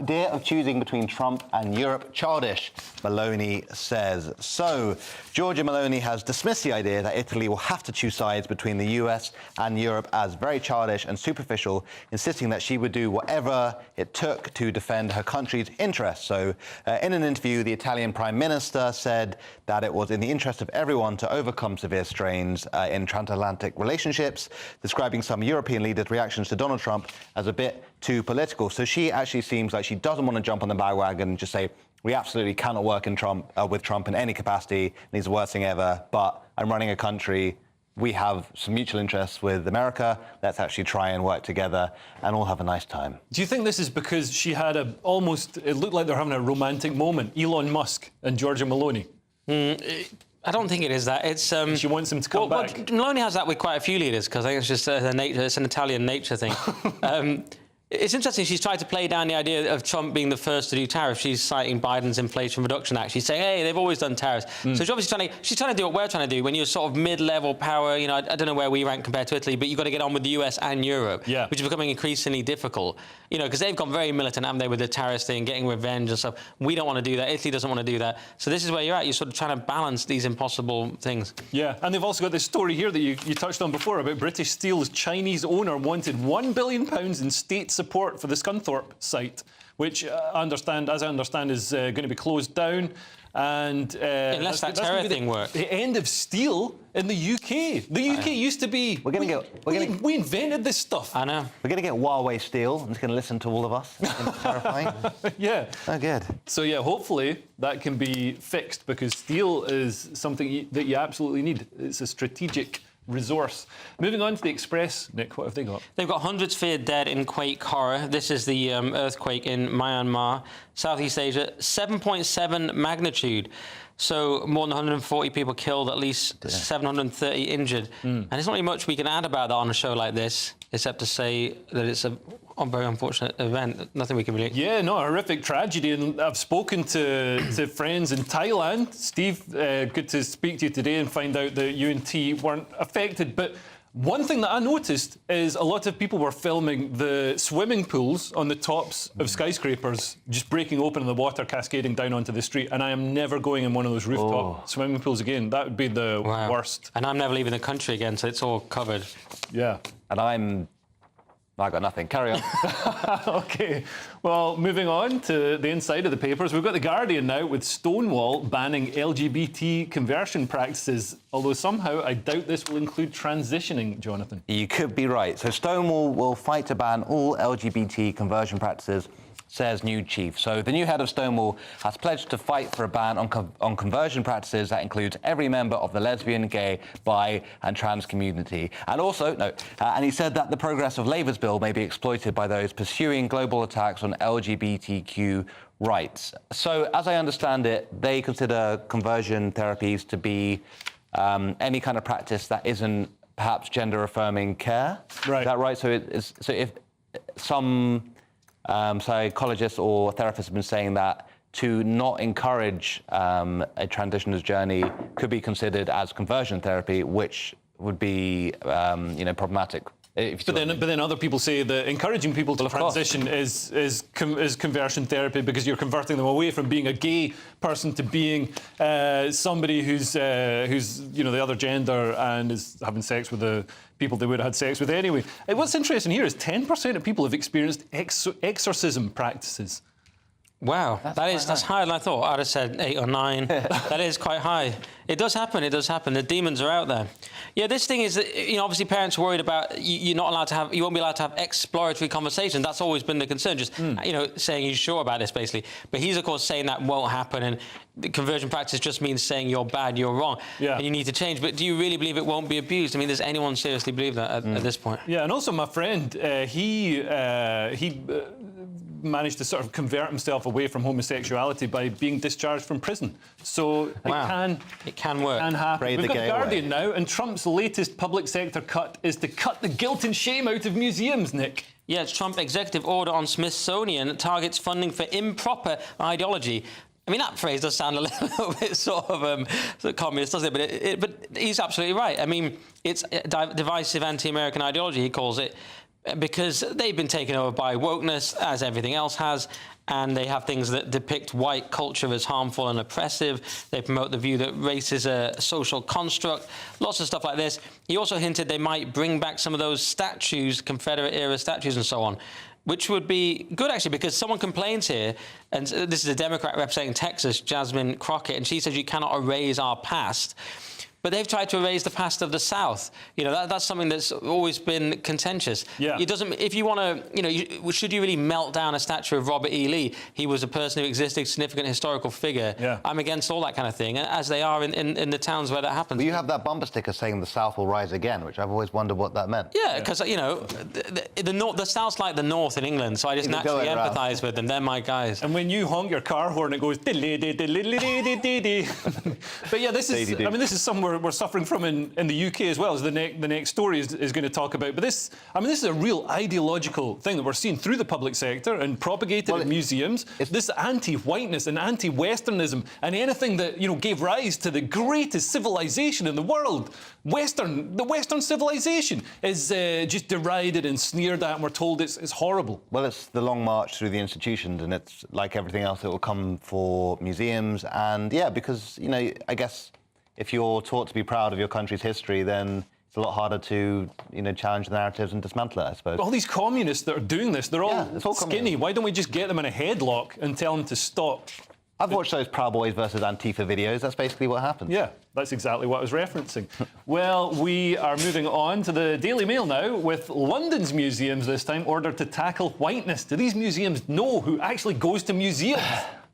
idea of choosing between Trump and Europe, childish, Maloney says. So, Giorgia Meloni has dismissed the idea that Italy will have to choose sides between the US and Europe as very childish and superficial, insisting that she would do whatever it took to defend her country's interests. So, in an interview, the Italian Prime Minister said that it was in the interest of everyone to overcome severe strains in transatlantic relationships, describing some European leaders' reactions to Donald Trump as a bit too political. So she actually seems like she doesn't want to jump on the bandwagon and just say, we absolutely cannot work with Trump in any capacity, and he's the worst thing ever, but I'm running a country. We have some mutual interests with America. Let's actually try and work together and all have a nice time. Do you think this is because she had it looked like they're having a romantic moment, Elon Musk and Giorgia Meloni? I don't think it is that. It's she wants him to come back. Meloni has that with quite a few leaders because I think it's just her nature. It's an Italian nature thing. It's interesting. She's tried to play down the idea of Trump being the first to do tariffs. She's citing Biden's Inflation Reduction Act. She's saying, hey, they've always done tariffs. So she's obviously trying to do what we're trying to do. When you're sort of mid-level power, you know, I don't know where we rank compared to Italy, but you've got to get on with the US and Europe, which is becoming increasingly difficult. You know, because they've gone very militant, haven't they, with the tariffs thing, getting revenge and stuff. We don't want to do that. Italy doesn't want to do that. So this is where you're at. You're sort of trying to balance these impossible things. Yeah, and they've also got this story here that you touched on before about British Steel's Chinese owner wanted £1 billion in state support for the Scunthorpe site, which I understand is going to be closed down. And unless that terror thing works. The end of steel in the UK. The UK used to be. We invented this stuff. I know. We're going to get Huawei steel. I'm just going to listen to all of us. It's terrifying. Yeah. Oh, good. So yeah, hopefully that can be fixed because steel is something that you absolutely need. It's a strategic resource. Moving on to the Express, Nick, what have they got? They've got hundreds feared dead in quake horror. This is the earthquake in Myanmar, Southeast Asia, 7.7 magnitude. So more than 140 people killed, at least 730 injured. And there's not really much we can add about that on a show like this, except to say that it's a very unfortunate event. Nothing we can really... Yeah, no, a horrific tragedy. And I've spoken to friends in Thailand. Steve, good to speak to you today and find out that you and T weren't affected. But one thing that I noticed is a lot of people were filming the swimming pools on the tops of skyscrapers just breaking open and the water cascading down onto the street. And I am never going in one of those rooftop swimming pools again. That would be the worst. And I'm never leaving the country again, so it's all covered. Yeah. And I got nothing. Carry on. OK. Well, moving on to the inside of the papers, we've got The Guardian now with Stonewall banning LGBT conversion practices, although somehow I doubt this will include transitioning, Jonathan. You could be right. So Stonewall will fight to ban all LGBT conversion practices, says new chief. So the new head of Stonewall has pledged to fight for a ban on conversion practices that includes every member of the lesbian, gay, bi and trans community. And also, and he said that the progress of Labour's bill may be exploited by those pursuing global attacks on LGBTQ rights. So as I understand it, they consider conversion therapies to be any kind of practice that isn't perhaps gender-affirming care. Right. Is that right? So if some psychologists or therapists have been saying that to not encourage a transitioner's journey could be considered as conversion therapy, which would be, problematic. But then other people say that encouraging people to transition is conversion therapy because you're converting them away from being a gay person to being somebody who's the other gender and is having sex with the people they would have had sex with anyway. What's interesting here is 10% of people have experienced exorcism practices. Wow, that's higher than I thought. I'd have said 8 or 9. That is quite high. It does happen. It does happen. The demons are out there. Yeah, this thing is that, obviously parents are worried about you won't be allowed to have exploratory conversations. That's always been the concern. Just saying you're sure about this, basically. But he's of course saying that won't happen, and the conversion practice just means saying you're bad, you're wrong, and you need to change. But do you really believe it won't be abused? I mean, does anyone seriously believe that at this point? Yeah, and also my friend, he managed to sort of convert himself away from homosexuality by being discharged from prison. So it can work. Can happen. We've got The Guardian now, and Trump's latest public sector cut is to cut the guilt and shame out of museums, Nick. Yeah, it's Trump executive order on Smithsonian targets funding for improper ideology. I mean, that phrase does sound a little bit sort of communist, doesn't it? But he's absolutely right. I mean, it's divisive anti-American ideology, he calls it, because they've been taken over by wokeness, as everything else has, and they have things that depict white culture as harmful and oppressive. They promote the view that race is a social construct, lots of stuff like this. He also hinted they might bring back some of those statues, Confederate-era statues and so on, which would be good, actually, because someone complains here, and this is a Democrat representing Texas, Jasmine Crockett, and she says you cannot erase our past. But they've tried to erase the past of the South. That's something that's always been contentious. Yeah. It doesn't. If you want to, should you really melt down a statue of Robert E. Lee? He was a person who existed, significant historical figure. Yeah. I'm against all that kind of thing, as they are in the towns where that happens. Well, you have that bumper sticker saying the South will rise again, which I've always wondered what that meant. Yeah, because the South's like the North in England, so I just naturally empathise with them. They're my guys. And when you honk your car horn, it goes. But yeah, this is somewhere we're suffering from in the UK as well, as the next story is going to talk about. But this is a real ideological thing that we're seeing through the public sector and propagated in museums. This anti-whiteness and anti-Westernism and anything that gave rise to the greatest civilization in the world, the Western civilization, is just derided and sneered at, and we're told it's horrible. Well, it's the long march through the institutions, and it's like everything else that will come for museums. And yeah, because I guess if you're taught to be proud of your country's history, then it's a lot harder to, challenge the narratives and dismantle it, I suppose. All these communists that are doing this, they're all skinny. Why don't we just get them in a headlock and tell them to stop? I've watched those Proud Boys versus Antifa videos. That's basically what happens. Yeah, that's exactly what I was referencing. Well, we are moving on to the Daily Mail now, with London's museums this time ordered to tackle whiteness. Do these museums know who actually goes to museums?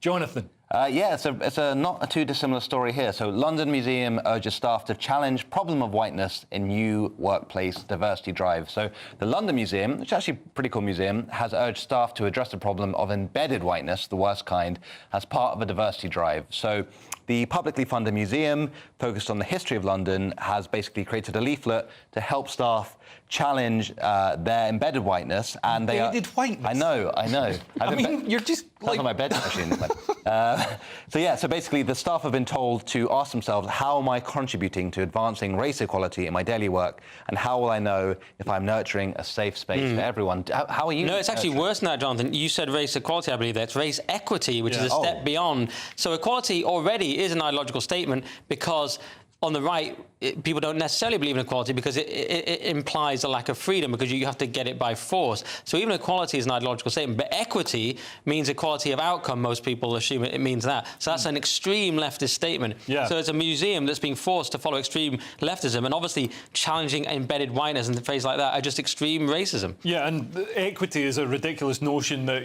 Jonathan? Yeah, it's not a too dissimilar story here. So London Museum urges staff to challenge problem of whiteness in new workplace diversity drive. So the London Museum, which is actually a pretty cool museum, has urged staff to address the problem of embedded whiteness, the worst kind, as part of a diversity drive. So the publicly funded museum, focused on the history of London, has basically created a leaflet to help staff challenge their embedded whiteness. And embedded whiteness? I know. I mean, you're just like... That's on my bed machine. So basically the staff have been told to ask themselves, how am I contributing to advancing race equality in my daily work? And how will I know if I'm nurturing a safe space for everyone? How are you? No, it's actually worse than that, Jonathan. You said race equality, I believe. That's race equity, which is a step beyond. So equality already is an ideological statement, because on the right, people don't necessarily believe in equality because it implies a lack of freedom, because you have to get it by force. So even equality is an ideological statement, but equity means equality of outcome. Most people assume it means that. So that's an extreme leftist statement. Yeah. So it's a museum that's being forced to follow extreme leftism, and obviously challenging embedded whiteness and phrase like that are just extreme racism. Yeah, and equity is a ridiculous notion that,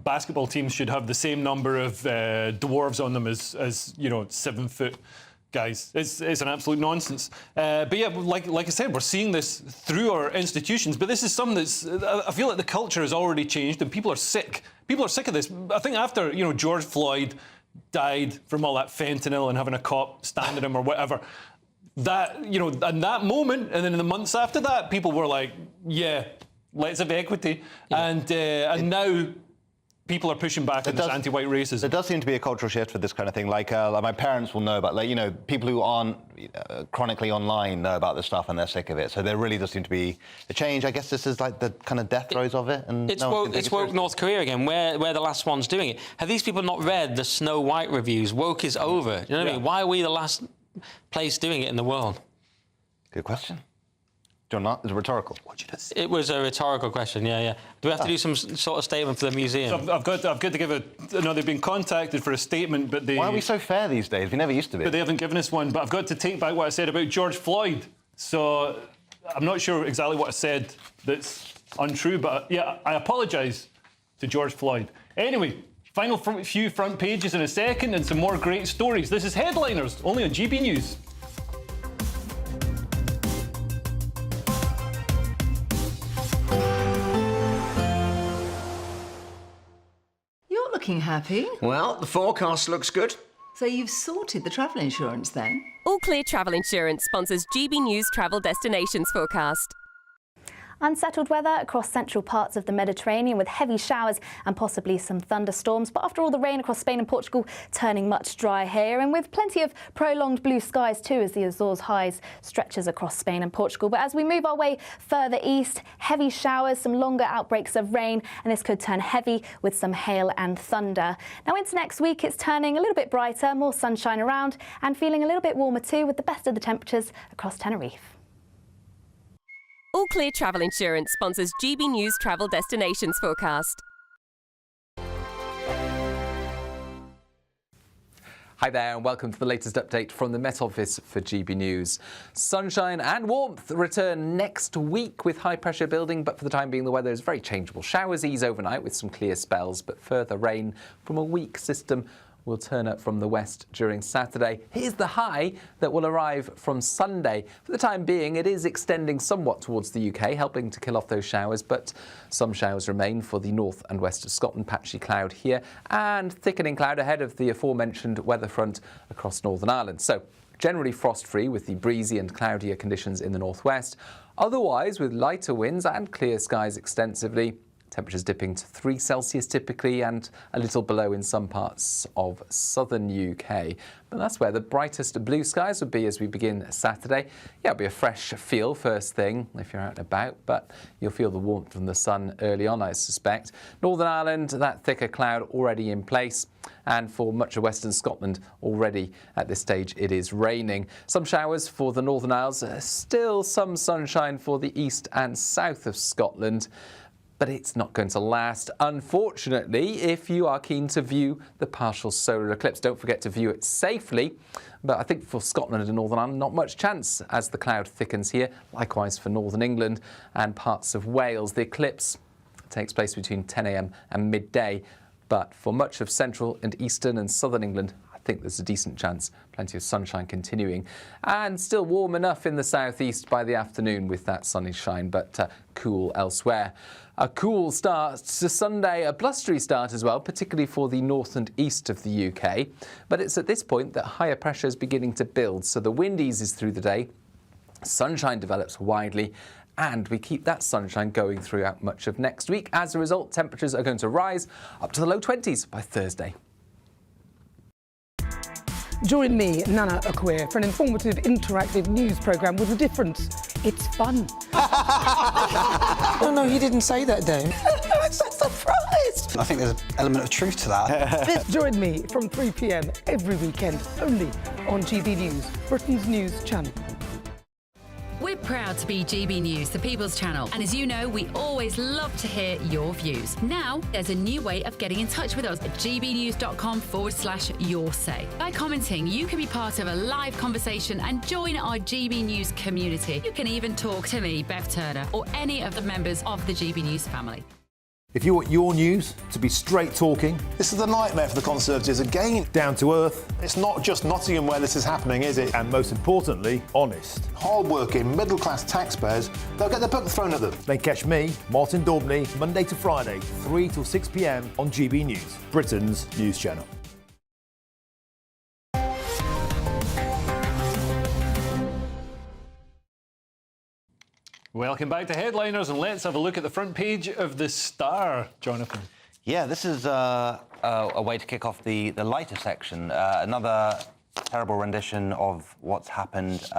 basketball teams should have the same number of dwarves on them as 7-foot guys. It's an absolute nonsense. But yeah, like I said, we're seeing this through our institutions, but this is something that's... I feel like the culture has already changed and people are sick. People are sick of this. I think after, George Floyd died from all that fentanyl and having a cop stand at him or whatever, that, and that moment, and then in the months after that, people were like, yeah, let's have equity. Yeah. And now... people are pushing back on this anti-white racism. There does seem to be a cultural shift for this kind of thing. Like my parents will know about, people who aren't chronically online know about this stuff and they're sick of it. So there really does seem to be a change. I guess this is like the kind of death throes of it. And it's woke North Korea again. We're the last ones doing it. Have these people not read the Snow White reviews? Woke is over. You know what I mean? Why are we the last place doing it in the world? Good question. John, it's rhetorical. It was a rhetorical question, yeah. Do we have to do some sort of statement for the museum? So I've got to give they've been contacted for a statement, but they... Why are we so fair these days? We never used to be. But they haven't given us one. But I've got to take back what I said about George Floyd. So I'm not sure exactly what I said that's untrue, but yeah, I apologise to George Floyd. Anyway, final few front pages in a second and some more great stories. This is Headliners, only on GB News. You're looking happy. Well, the forecast looks good. So you've sorted the travel insurance then? All Clear Travel Insurance sponsors GB News Travel Destinations Forecast. Unsettled weather across central parts of the Mediterranean with heavy showers and possibly some thunderstorms. But after all, the rain across Spain and Portugal turning much drier here, and with plenty of prolonged blue skies too as the Azores highs stretches across Spain and Portugal. But as we move our way further east, heavy showers, some longer outbreaks of rain, and this could turn heavy with some hail and thunder. Now into next week, it's turning a little bit brighter, more sunshine around, and feeling a little bit warmer too, with the best of the temperatures across Tenerife. All Clear Travel Insurance sponsors GB News Travel Destinations Forecast. Hi there and welcome to the latest update from the Met Office for GB News. Sunshine and warmth return next week with high pressure building, but for the time being the weather is very changeable. Showers ease overnight with some clear spells, but further rain from a weak system will turn up from the west during Saturday. Here's the high that will arrive from Sunday. For the time being, it is extending somewhat towards the UK, helping to kill off those showers, but some showers remain for the north and west of Scotland. Patchy cloud here and thickening cloud ahead of the aforementioned weather front across Northern Ireland. So generally frost-free with the breezy and cloudier conditions in the northwest. Otherwise, with lighter winds and clear skies extensively. Temperatures dipping to 3 Celsius typically and a little below in some parts of southern UK. But that's where the brightest blue skies would be as we begin Saturday. Yeah, it'll be a fresh feel first thing if you're out and about, but you'll feel the warmth from the sun early on, I suspect. Northern Ireland, that thicker cloud already in place. And for much of western Scotland, already at this stage, it is raining. Some showers for the Northern Isles, still some sunshine for the east and south of Scotland. But it's not going to last, unfortunately, if you are keen to view the partial solar eclipse. Don't forget to view it safely. But I think for Scotland and Northern Ireland, not much chance as the cloud thickens here. Likewise for Northern England and parts of Wales. The eclipse takes place between 10 a.m. and midday. But for much of central and eastern and southern England, I think there's a decent chance. Plenty of sunshine continuing. And still warm enough in the southeast by the afternoon with that sunny shine, but cool elsewhere. A cool start to Sunday, a blustery start as well, particularly for the north and east of the UK. But it's at this point that higher pressure is beginning to build, so the wind eases through the day, sunshine develops widely, and we keep that sunshine going throughout much of next week. As a result, temperatures are going to rise up to the low 20s by Thursday. Join me, Nana Akwe, for an informative, interactive news programme with a difference. It's fun. No, he didn't say that, Dave. I'm so surprised. I think there's an element of truth to that. Join me from 3 p.m. every weekend, only on GB News, Britain's news channel. We're proud to be GB News, the People's Channel. And as you know, we always love to hear your views. Now, there's a new way of getting in touch with us at gbnews.com/yoursay. By commenting, you can be part of a live conversation and join our GB News community. You can even talk to me, Bev Turner, or any of the members of the GB News family. If you want your news to be straight talking, this is the nightmare for the Conservatives again. Down to earth. It's not just Nottingham where this is happening, is it? And most importantly, honest. Hard-working, middle-class taxpayers, they'll get the book thrown at them. They catch me, Martin Daubney, Monday to Friday, 3 till 6 p.m. on GB News, Britain's news channel. Welcome back to Headliners, and let's have a look at the front page of the Star, Jonathan. Yeah, this is a way to kick off the lighter section. Another terrible rendition of what's happened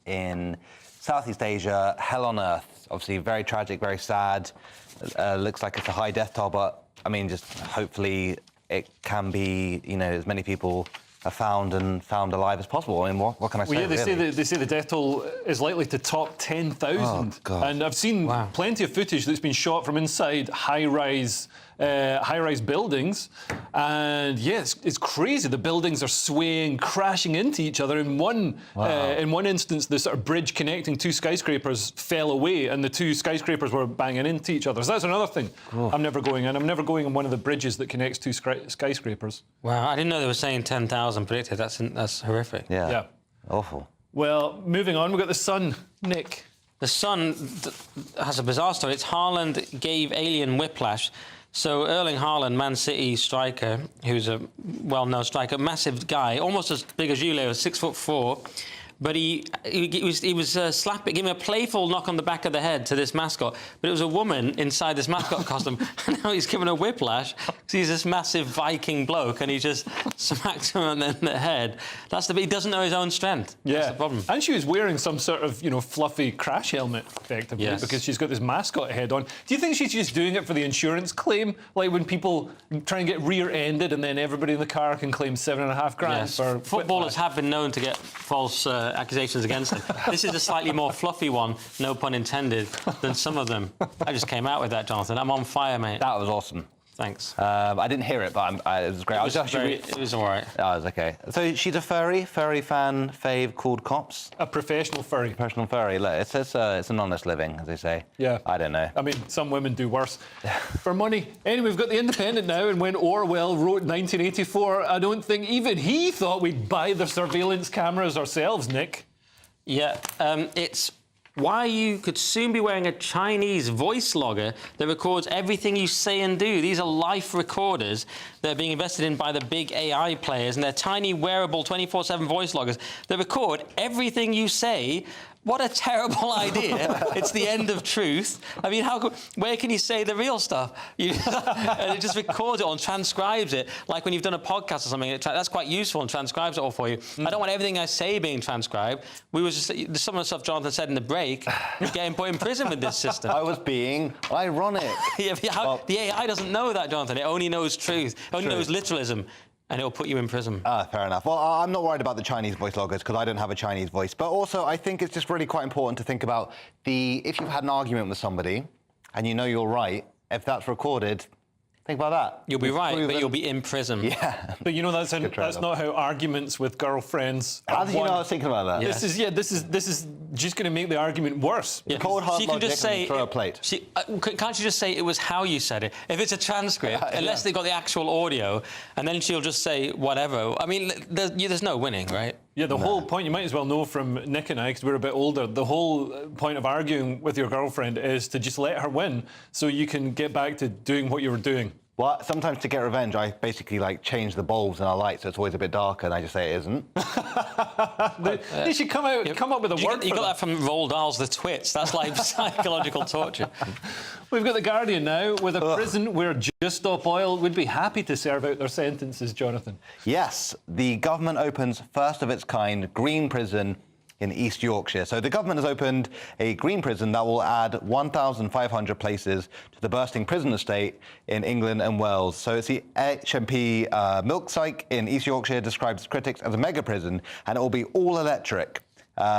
in Southeast Asia, hell on earth. Obviously very tragic, very sad. Looks like it's a high death toll, but I mean, just hopefully it can be, as many people found alive as possible. I mean, what can I say? Well, yeah, really? they say the death toll is likely to top 10,000. Oh, God. And I've seen plenty of footage that's been shot from inside high-rise buildings, and yes, it's crazy. The buildings are swaying, crashing into each other. In one instance, the sort of bridge connecting two skyscrapers fell away, and the two skyscrapers were banging into each other. So that's another thing. I'm never going in. I'm never going on one of the bridges that connects two skyscrapers. Wow, I didn't know they were saying 10,000 predicted. That's horrific. Yeah. Awful. Well, moving on, we've got the Sun, Nick. The Sun has a bizarre story. It's Haaland gave alien whiplash. So Erling Haaland, Man City striker, who's a well-known striker, massive guy, almost as big as you, Leo, 6'4", but he was giving a playful knock on the back of the head to this mascot, but it was a woman inside this mascot costume, and now he's given a whiplash because he's this massive Viking bloke, and he just smacked him in the head. He doesn't know his own strength. Yeah, that's the problem. And she was wearing some sort of, fluffy crash helmet, effectively, because she's got this mascot head on. Do you think she's just doing it for the insurance claim? Like when people try and get rear-ended and then everybody in the car can claim $7,500 for Footballers have been known to get false accusations against them. This is a slightly more fluffy one, no pun intended, than some of them. I just came out with that, Jonathan. I'm on fire, mate. That was awesome. Thanks. I didn't hear it, but it was great. It was all right. Oh, it was okay. So she's a furry fan fave called Cops? A professional furry. Professional furry. Look, it's an honest living, as they say. Yeah. I don't know. I mean, some women do worse for money. Anyway, we've got The Independent now, and when Orwell wrote 1984, I don't think even he thought we'd buy the surveillance cameras ourselves, Nick. Yeah, it's why you could soon be wearing a Chinese voice logger that records everything you say and do. These are life recorders that are being invested in by the big AI players, and they're tiny, wearable, 24/7 voice loggers that record everything you say. What a terrible idea. It's the end of truth. I mean, where can you say the real stuff? And it just records it and transcribes it, like when you've done a podcast or something. That's quite useful and transcribes it all for you. I don't want everything I say being transcribed. Some of the stuff Jonathan said in the break, getting put in prison with this system. I was being ironic. The AI doesn't know that, Jonathan. It only knows truth. It only knows literalism. And it'll put you in prison. Fair enough. Well, I'm not worried about the Chinese voice loggers because I don't have a Chinese voice. But also, I think it's just really quite important to think about if you've had an argument with somebody and you know you're right, if that's recorded, think about that. You'll be right, but you'll be in prison. Yeah. But that's not how arguments with girlfriends. How did you know I was thinking about that? Yeah. This is just going to make the argument worse. Yeah. Cold hard she can logic just say, and throw a plate. Can't you just say it was how you said it? If it's a transcript, unless they've got the actual audio, and then she'll just say whatever. I mean, there's no winning, right? Yeah, the whole point, you might as well know from Nick and I, because we're a bit older, the whole point of arguing with your girlfriend is to just let her win so you can get back to doing what you were doing. Well, sometimes to get revenge, I basically change the bulbs in our light so it's always a bit darker, and I just say it isn't. They should come up with a word. You got that from Roald Dahl's The Twits. That's like psychological torture. We've got The Guardian now with a prison where Just Stop Oil would be happy to serve out their sentences, Jonathan. Yes, the government opens first of its kind green prison in East Yorkshire. So the government has opened a green prison that will add 1,500 places to the bursting prison estate in England and Wales. So it's the HMP Milksike in East Yorkshire, describes critics as a mega prison, and it will be all electric.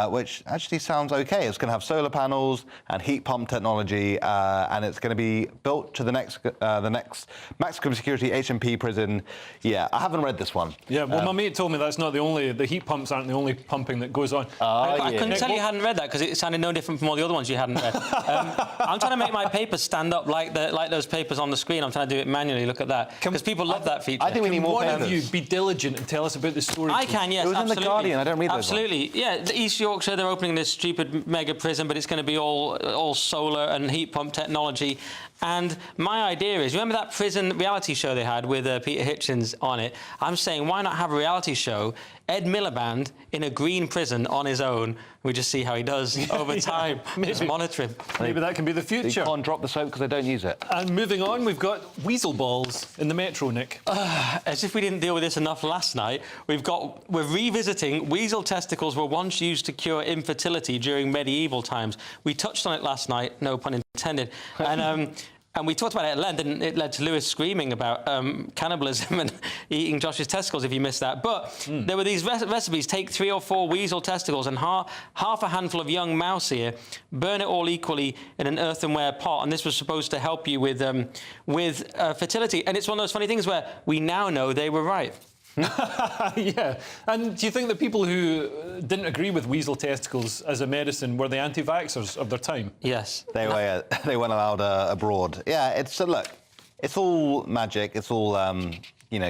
Which actually sounds okay. It's going to have solar panels and heat pump technology, and it's going to be built to the next maximum security HMP prison. Yeah, I haven't read this one. Yeah, well, my mate told me that's not the heat pumps aren't the only pumping that goes on. I couldn't tell you hadn't read that because it sounded no different from all the other ones you hadn't read. I'm trying to make my papers stand up like those papers on the screen. I'm trying to do it manually. Look at that. Because people love that feature. I think we need more papers. One of you be diligent and tell us about the story. I can, yes, It was absolutely. in The Guardian. I don't read those Absolutely, yeah. East Yorkshire, they're opening this stupid mega prison, but it's going to be all solar and heat pump technology. And my idea is, remember that prison reality show they had with Peter Hitchens on it? I'm saying, why not have a reality show, Ed Miliband in a green prison on his own? We just see how he does over time. Just monitor him. Maybe that can be the future. You can't drop the soap because I don't use it. And moving on, we've got weasel balls in the metro, Nick. As if we didn't deal with this enough last night, we're revisiting weasel testicles were once used to cure infertility during medieval times. We touched on it last night, no pun intended. And And we talked about it at length, and it led to Lewis screaming about cannibalism and eating Josh's testicles, if you missed that. But there were these recipes: take 3 or 4 weasel testicles and half a handful of young mouse ear, burn it all equally in an earthenware pot, and this was supposed to help you with fertility. And it's one of those funny things where we now know they were right. Yeah. And do you think that people who didn't agree with weasel testicles as a medicine were the anti-vaxxers of their time? Yes. They weren't allowed abroad. Yeah, it's look, it's all magic. It's all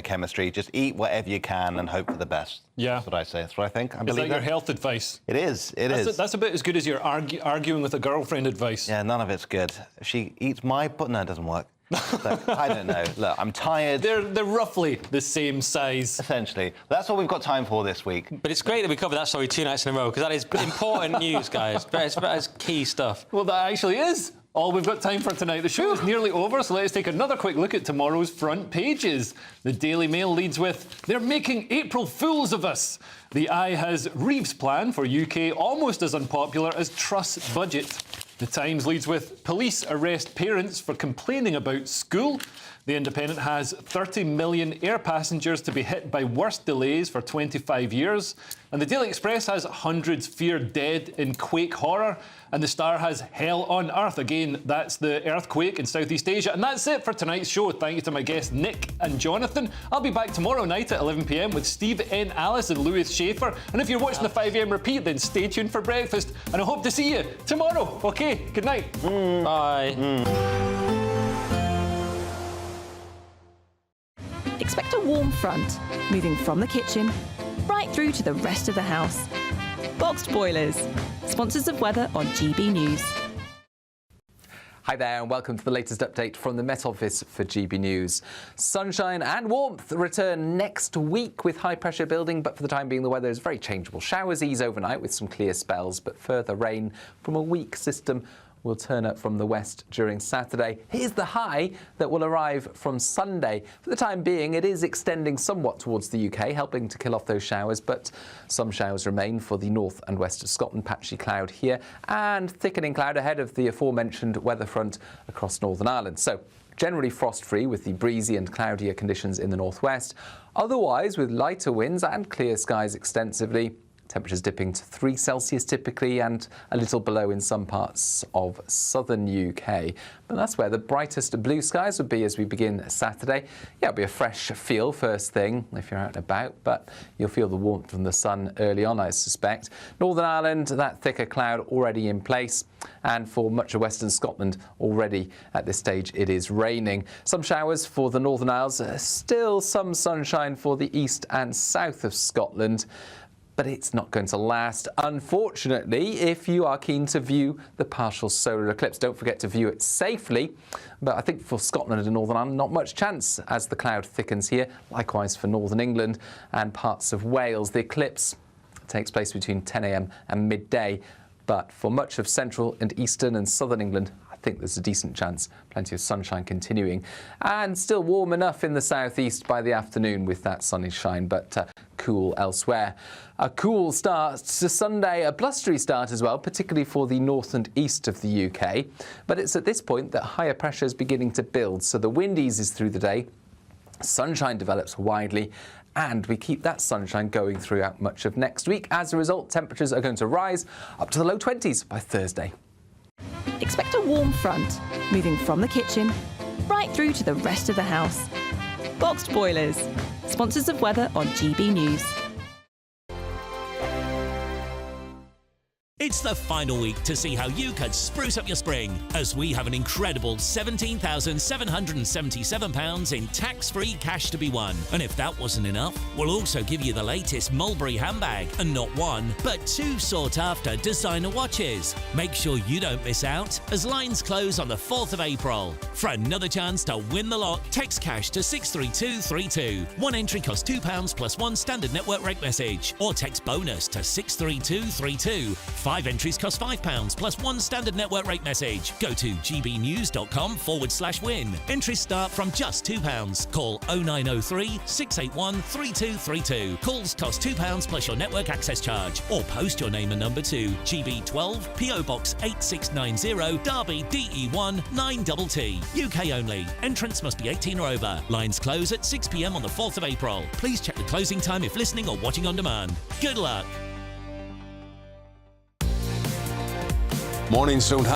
chemistry. Just eat whatever you can and hope for the best. Yeah. That's what I say. That's what I think. Is that your health advice? It is. That's about as good as your arguing with a girlfriend advice. Yeah, none of it's good. If she eats my... No, it doesn't work. So, I don't know. Look, I'm tired. They're roughly the same size. Essentially. That's all we've got time for this week. But it's great that we covered that story 2 nights in a row, because that is important news, guys. It's key stuff. Well, that actually is all we've got time for tonight. The show is nearly over, so let's take another quick look at tomorrow's front pages. The Daily Mail leads with, "They're making April fools of us." The Eye has Reeves' plan for UK almost as unpopular as Truss budget. The Times leads with, "Police arrest parents for complaining about school." The Independent has 30 million air passengers to be hit by worst delays for 25 years. And the Daily Express has hundreds fear dead in quake horror. And the Star has hell on earth. Again, that's the earthquake in Southeast Asia. And that's it for tonight's show. Thank you to my guests Nick and Jonathan. I'll be back tomorrow night at 11 p.m. with Steve N. Alice and Louis Schaefer. And if you're watching the 5 a.m. repeat, then stay tuned for breakfast. And I hope to see you tomorrow. OK, good night. Bye. Expect a warm front, moving from the kitchen right through to the rest of the house. Boxed Boilers, sponsors of weather on GB News. Hi there and welcome to the latest update from the Met Office for GB News. Sunshine and warmth return next week with high pressure building, but for the time being the weather is very changeable. Showers ease overnight with some clear spells, but further rain from a weak system will turn up from the west during Saturday. Here's the high that will arrive from Sunday. For the time being, it is extending somewhat towards the UK, helping to kill off those showers, but some showers remain for the north and west of Scotland. Patchy cloud here and thickening cloud ahead of the aforementioned weather front across Northern Ireland. So generally frost-free with the breezy and cloudier conditions in the northwest. Otherwise, with lighter winds and clear skies extensively. Temperatures dipping to 3 Celsius typically and a little below in some parts of southern UK. But that's where the brightest blue skies would be as we begin Saturday. Yeah, it'll be a fresh feel first thing if you're out and about, but you'll feel the warmth from the sun early on, I suspect. Northern Ireland, that thicker cloud already in place. And for much of western Scotland, already at this stage it is raining. Some showers for the Northern Isles, still some sunshine for the east and south of Scotland. But it's not going to last, unfortunately, if you are keen to view the partial solar eclipse. Don't forget to view it safely. But I think for Scotland and Northern Ireland, not much chance as the cloud thickens here. Likewise for Northern England and parts of Wales. The eclipse takes place between 10 a.m. and midday. But for much of central and eastern and southern England, I think there's a decent chance. Plenty of sunshine continuing. And still warm enough in the southeast by the afternoon with that sunny shine, but cool elsewhere. A cool start to Sunday, a blustery start as well, particularly for the north and east of the UK. But it's at this point that higher pressure is beginning to build, so the wind eases through the day, sunshine develops widely, and we keep that sunshine going throughout much of next week. As a result, temperatures are going to rise up to the low 20s by Thursday. Expect a warm front, moving from the kitchen right through to the rest of the house. Boxed Boilers, sponsors of weather on GB News. It's the final week to see how you could spruce up your spring, as we have an incredible £17,777 in tax-free cash to be won. And if that wasn't enough, we'll also give you the latest Mulberry handbag, and not one, but 2 sought-after designer watches. Make sure you don't miss out, as lines close on the 4th of April. For another chance to win the lot, text cash to 63232. One entry costs £2 plus 1 standard network rate message, or text bonus to 63232. 5 entries cost £5 plus 1 standard network rate message. Go to gbnews.com/win. Entries start from just £2. Call 0903 681 3232. Calls cost £2 plus your network access charge. Or post your name and number to GB12 PO Box 8690 Derby DE1 9TT. UK only. Entrants must be 18 or over. Lines close at 6 p.m. on the 4th of April. Please check the closing time if listening or watching on demand. Good luck. Mornings don't